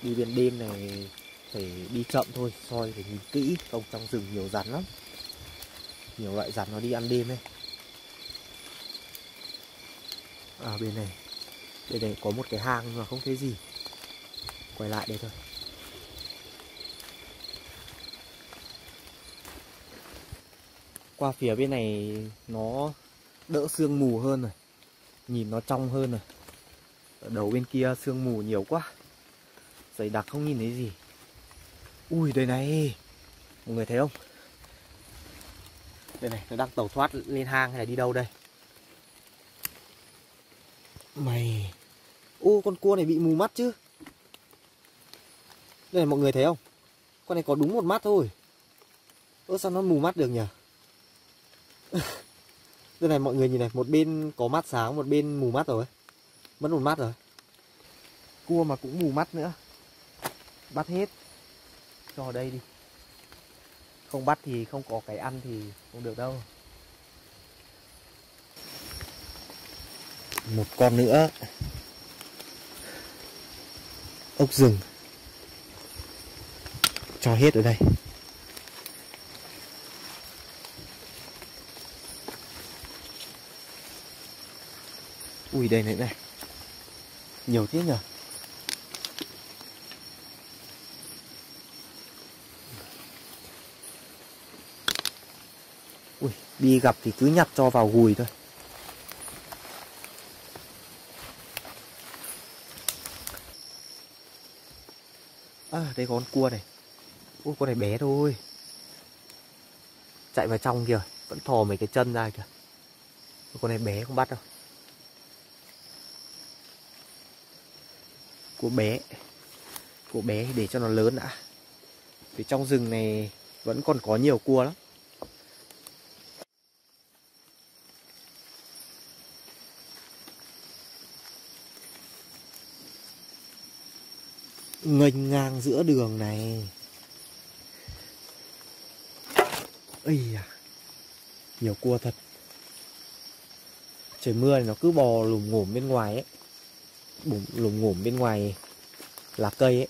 Đi bên đêm này phải đi chậm thôi, soi phải nhìn kỹ, không trong rừng nhiều rắn lắm. Nhiều loại rắn nó đi ăn đêm ấy. À, bên này có một cái hang nhưng mà không thấy gì. Quay lại đây thôi. Qua phía bên này nó đỡ sương mù hơn rồi, nhìn nó trong hơn rồi. Ở đầu bên kia sương mù nhiều quá, dày đặc không nhìn thấy gì. Ui, đây này, mọi người thấy không? Đây này, nó đang tẩu thoát lên hang hay là đi đâu đây? Mày. Ô, con cua này bị mù mắt chứ. Đây này, mọi người thấy không? Con này có đúng một mắt thôi. Ơ sao nó mù mắt được nhỉ? Đây này mọi người nhìn này, một bên có mắt sáng, một bên mù mắt rồi. Mất một mắt rồi. Cua mà cũng mù mắt nữa. Bắt hết. Cho ở đây đi. Không bắt thì không có cái ăn thì không được đâu. Một con nữa. Ốc rừng. Cho hết ở đây. Ui đây này này. Nhiều thế nhỉ. Ui, đi gặp thì cứ nhặt cho vào gùi thôi. À, đây có con cua này. Ui, con này bé thôi. Chạy vào trong kìa, vẫn thò mấy cái chân ra kìa. Con này bé không bắt đâu. Cua bé. Cua bé để cho nó lớn đã. Vì trong rừng này vẫn còn có nhiều cua lắm. Nghênh ngang giữa đường này. Ây à, nhiều cua thật. Trời mưa này nó cứ bò lùm ngổm bên ngoài ấy. Lùm ngổm bên ngoài lá cây ấy.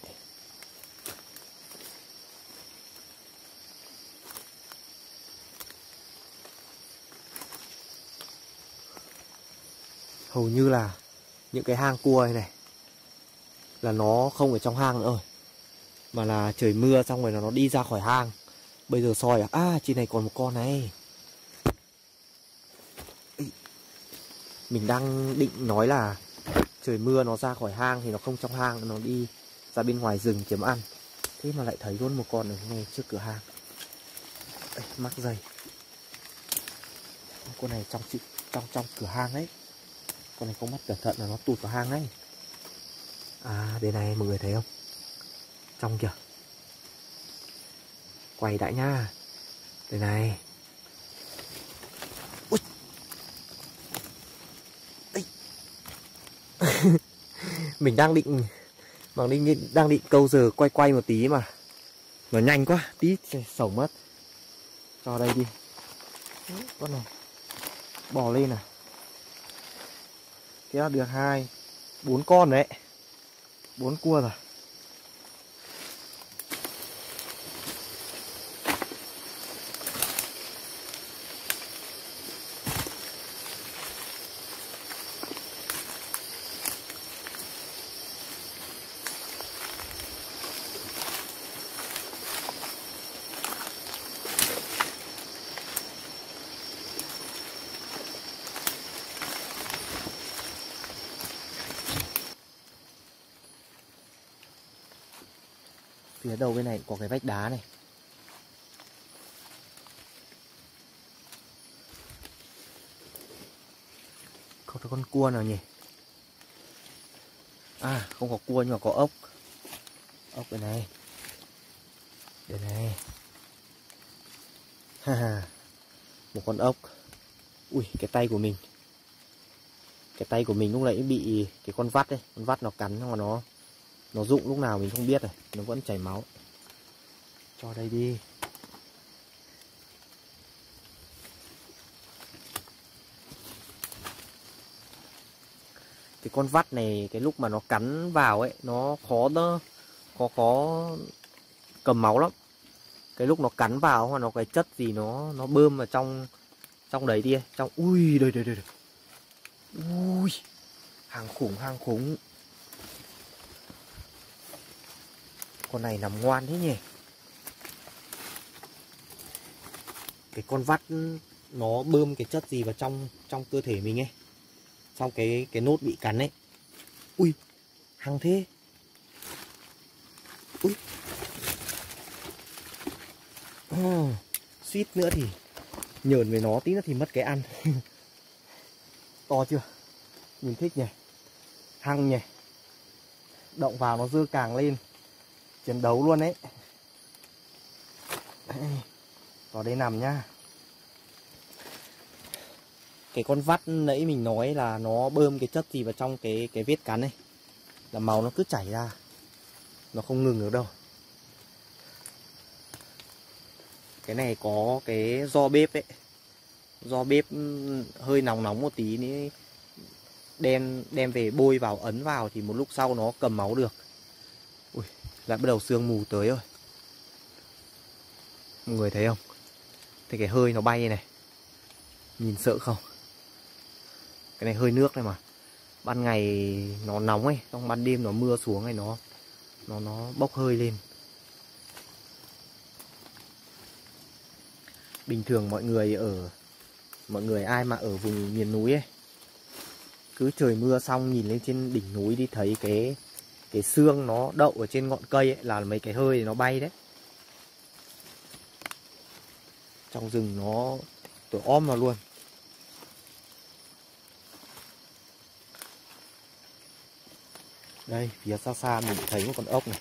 Hầu như là những cái hang cua này là nó không ở trong hang nữa rồi, mà là trời mưa xong rồi nó đi ra khỏi hang. Bây giờ soi à, trên này còn một con này. Mình đang định nói là trời mưa nó ra khỏi hang thì nó không trong hang, nó đi ra bên ngoài rừng kiếm ăn. Thế mà lại thấy luôn một con ở ngay trước cửa hang. Ê, mắc dây. Con này trong cửa hang ấy. Con này không bắt cẩn thận là nó tụt vào hang ấy. À đây này mọi người thấy không? Trong kìa. Quay đại nha. Đây này. Ui. Mình đang định câu giờ quay một tí mà nó nhanh quá, tí sổng mất. Cho đây đi. Con này bò lên à. Thế là được 4 con đấy. 4 cua rồi. Phía đầu bên này có cái vách đá này. Không có con cua nào nhỉ? À không có cua nhưng mà có ốc. Ốc đây này. Đây này. Ha, một con ốc. Ui cái tay của mình. Cái tay của mình lúc nãy bị cái con vắt đấy. Con vắt nó cắn nhưng mà nó rụng lúc nào mình không biết rồi. Nó vẫn chảy máu. Cho đây đi. Cái con vắt này cái lúc mà nó cắn vào ấy nó khó cầm máu lắm. Cái lúc nó cắn vào hoặc nó cái chất gì nó bơm vào trong đấy đi, trong ui đây. Ui hàng khủng. Con này nằm ngoan thế nhỉ. Cái con vắt nó bơm cái chất gì vào trong cơ thể mình ấy, trong cái nốt bị cắn ấy. Ui hăng thế. Ui suýt nữa thì nhờn với nó tí nữa thì mất cái ăn. To chưa? Mình thích nhỉ. Hăng nhỉ. Động vào nó dưa càng lên. Chiến đấu luôn đấy. Vào đây nằm nhá. Cái con vắt nãy mình nói là nó bơm cái chất gì vào trong cái vết cắn này, là máu nó cứ chảy ra, nó không ngừng được đâu. Cái này có cái do bếp ấy, do bếp hơi nóng nóng một tí nữa, đem về bôi vào, ấn vào thì một lúc sau nó cầm máu được. Ui, lại bắt đầu sương mù tới rồi. Mọi người thấy không? Thấy cái hơi nó bay này, nhìn sợ không? Cái này hơi nước này mà. Ban ngày nó nóng ấy, trong ban đêm nó mưa xuống này, nó bốc hơi lên. Bình thường mọi người ai mà ở vùng miền núi ấy, cứ trời mưa xong nhìn lên trên đỉnh núi đi, thấy cái sương nó đậu ở trên ngọn cây ấy, là mấy cái hơi nó bay đấy. Trong rừng nó tối om vào luôn. Đây, phía xa xa mình thấy một con ốc này.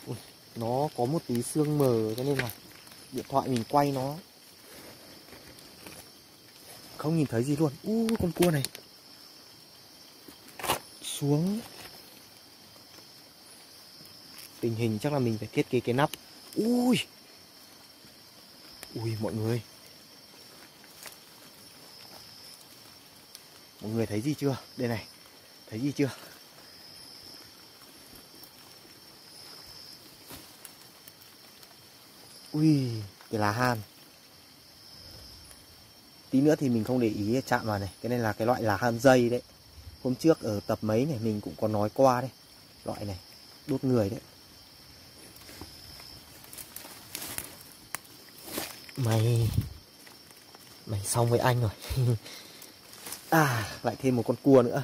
Ui, nó có một tí sương mờ cho nên là điện thoại mình quay nó không nhìn thấy gì luôn. Con cua này xuống. Tình hình chắc là mình phải thiết kế cái nắp. Ui mọi người, mọi người thấy gì chưa? Đây này, thấy gì chưa? Ui, cái lá han. Tí nữa thì mình không để ý chạm vào này. Cái này là cái loại lá han dây đấy. Hôm trước ở tập mấy này mình cũng có nói qua đấy. Loại này, đốt người đấy. Mày xong với anh rồi. Lại thêm một con cua nữa.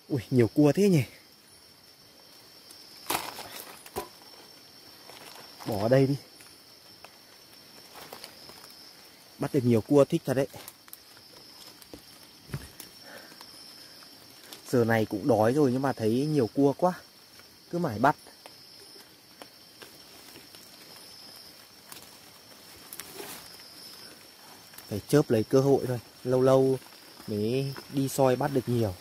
Ui, nhiều cua thế nhỉ. Bỏ ở đây đi. Bắt được nhiều cua thích thật đấy. Giờ này cũng đói rồi nhưng mà thấy nhiều cua quá, cứ mãi bắt. Phải chớp lấy cơ hội thôi. Lâu lâu mới đi soi bắt được nhiều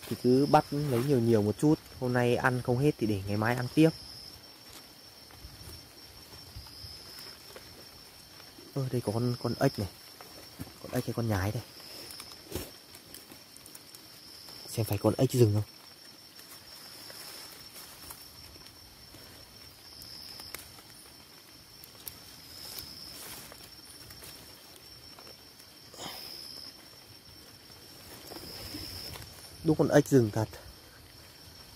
thì cứ bắt lấy nhiều một chút. Hôm nay ăn không hết thì để ngày mai ăn tiếp. Đây có con ếch này. Con ếch hay con nhái đây. Xem phải con ếch rừng không. Đúng con ếch rừng thật.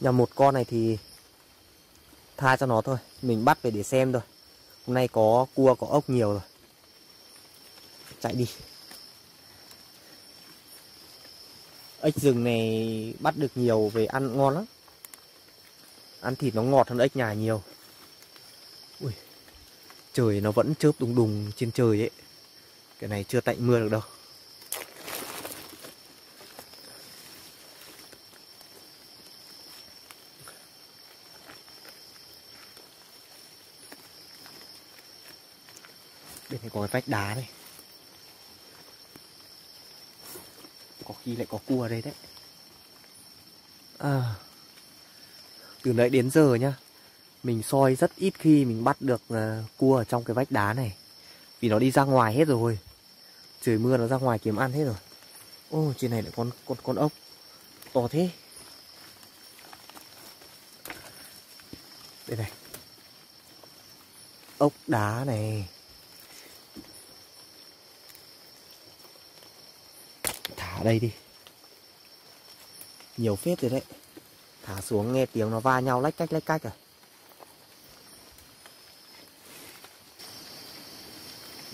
Nhà một con này thì tha cho nó thôi, mình bắt về để xem thôi. Hôm nay có cua có ốc nhiều rồi. Chạy đi. Ếch rừng này bắt được nhiều về ăn ngon lắm. Ăn thịt nó ngọt hơn ếch nhà nhiều. Ui, trời nó vẫn chớp đùng đùng trên trời ấy. Cái này chưa tạnh mưa được đâu. Bên này có cái vách đá này. Có khi lại có cua ở đây đấy. Từ nãy đến giờ nhá, mình soi rất ít khi mình bắt được cua ở trong cái vách đá này. Vì nó đi ra ngoài hết rồi. Trời mưa nó ra ngoài kiếm ăn hết rồi. Trên này lại con ốc to thế. Đây này. Ốc đá này. Thả ở đây đi. Nhiều phết rồi đấy. Thả xuống nghe tiếng nó va nhau lách cách rồi.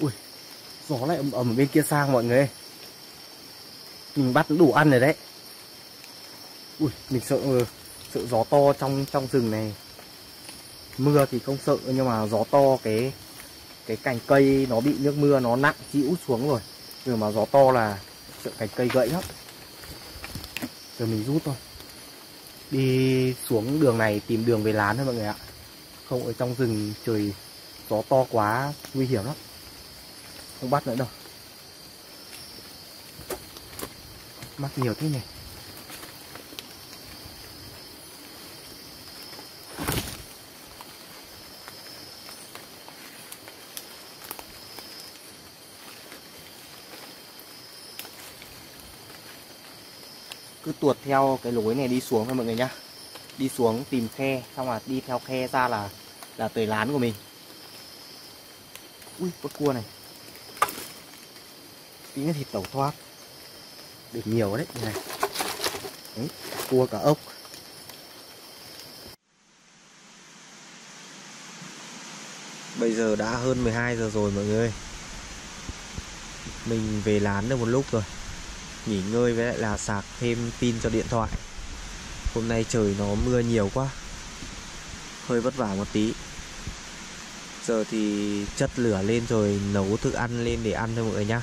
Ui, gió lại ầm ầm bên kia sang mọi người. Mình bắt đủ ăn rồi đấy. Ui, mình sợ gió to trong rừng này. Mưa thì không sợ nhưng mà gió to cái cành cây nó bị nước mưa nó nặng chịu xuống rồi. Nhưng mà gió to là sợ cành cây gãy lắm. Giờ mình rút thôi. Đi xuống đường này tìm đường về lán thôi mọi người ạ. Không ở trong rừng trời gió to quá nguy hiểm lắm. Không bắt nữa đâu. Mắc nhiều thế này. Cứ tuột theo cái lối này đi xuống thôi mọi người nhá. Đi xuống tìm khe, xong là đi theo khe ra là tới lán của mình. Ui, con cua này. Tí nữa thì tẩu thoát. Được nhiều đấy này. Đấy, cua cả ốc. Bây giờ đã hơn 12 giờ rồi mọi người. Mình về lán được một lúc rồi. Nghỉ ngơi với lại là sạc thêm pin cho điện thoại. Hôm nay trời nó mưa nhiều quá, hơi vất vả một tí. Giờ thì chất lửa lên rồi nấu thức ăn lên để ăn thôi mọi người nhá.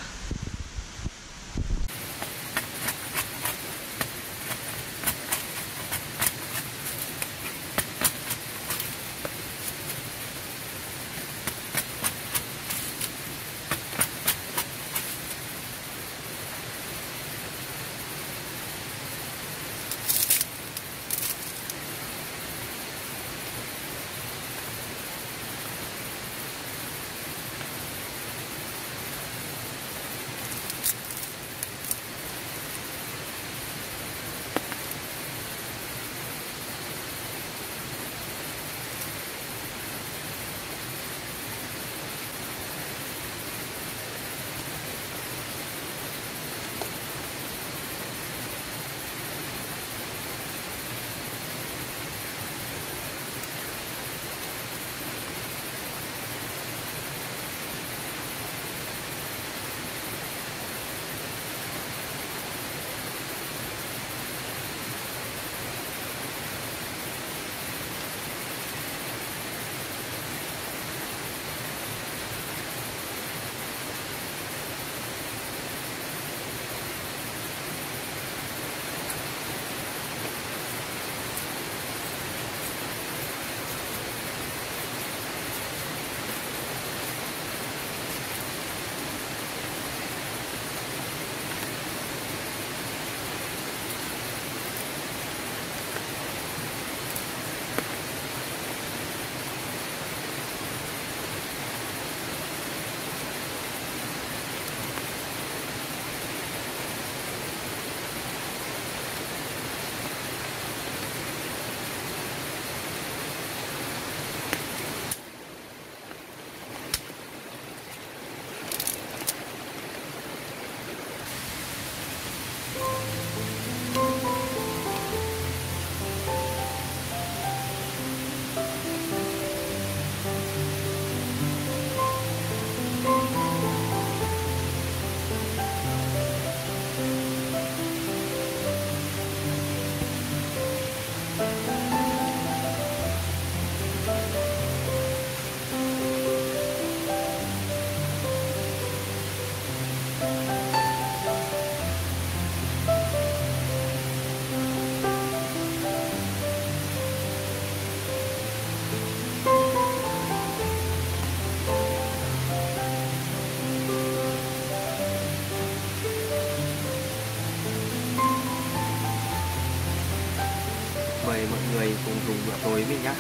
Mời mọi người cùng dùng bữa tối với mình nhá.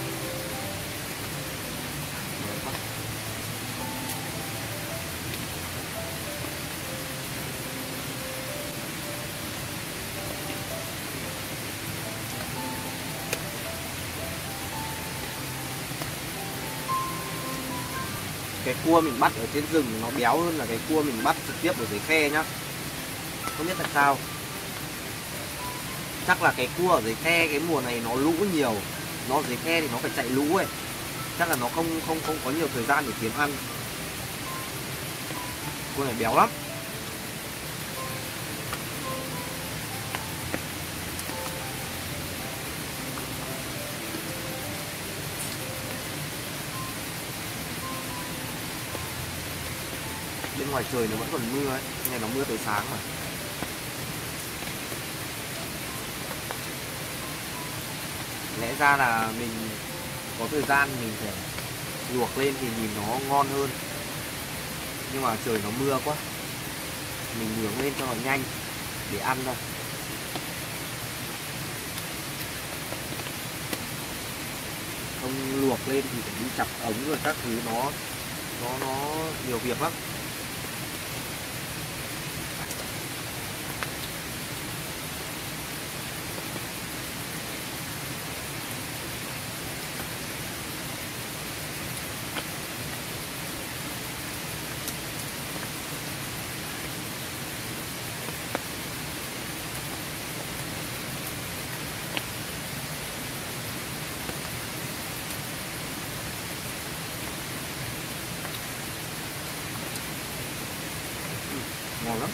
Cái cua mình bắt ở trên rừng nó béo hơn là cái cua mình bắt trực tiếp ở dưới khe nhá. Không biết tại sao. Chắc là cái cua ở dưới khe cái mùa này nó lũ nhiều. Nó ở dưới khe thì nó phải chạy lũ ấy. Chắc là nó không có nhiều thời gian để kiếm ăn. Cua này béo lắm. Bên ngoài trời nó vẫn còn mưa ấy, ngày nó mưa tới sáng mà. lẽ ra là mình có thời gian mình phải luộc lên thì nhìn nó ngon hơn, nhưng mà trời nó mưa quá, mình nướng lên cho nó nhanh để ăn thôi. Không luộc lên thì phải đi chặt ống rồi các thứ, nó nhiều việc lắm. Ngon lắm.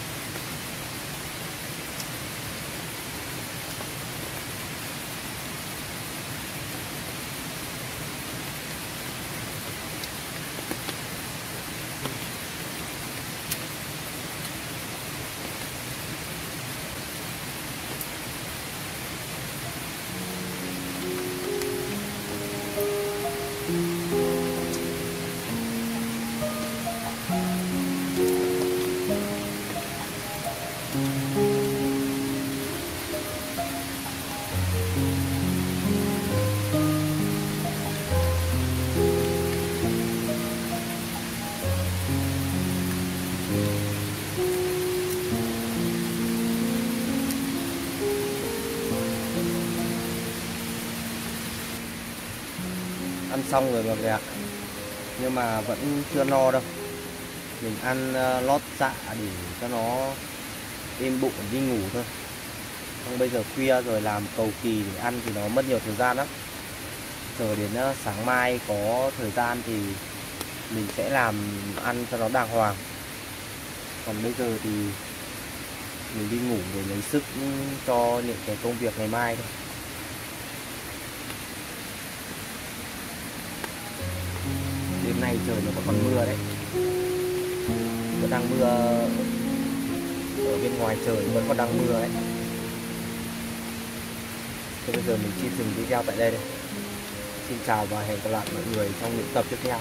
Ăn xong rồi mọi người ạ, nhưng mà vẫn chưa no đâu. Mình ăn lót dạ để cho nó êm bụng đi ngủ thôi. Không bây giờ khuya rồi làm cầu kỳ để ăn thì nó mất nhiều thời gian lắm. Chờ đến sáng mai có thời gian thì mình sẽ làm ăn cho nó đàng hoàng. Còn bây giờ thì mình đi ngủ để lấy sức cho những cái công việc ngày mai thôi. Đêm nay trời nó còn mưa đấy, vẫn đang mưa ở bên ngoài, trời vẫn còn đang mưa đấy. Thế bây giờ mình xin dừng video tại đây đây. Xin chào và hẹn gặp lại mọi người trong những tập tiếp theo.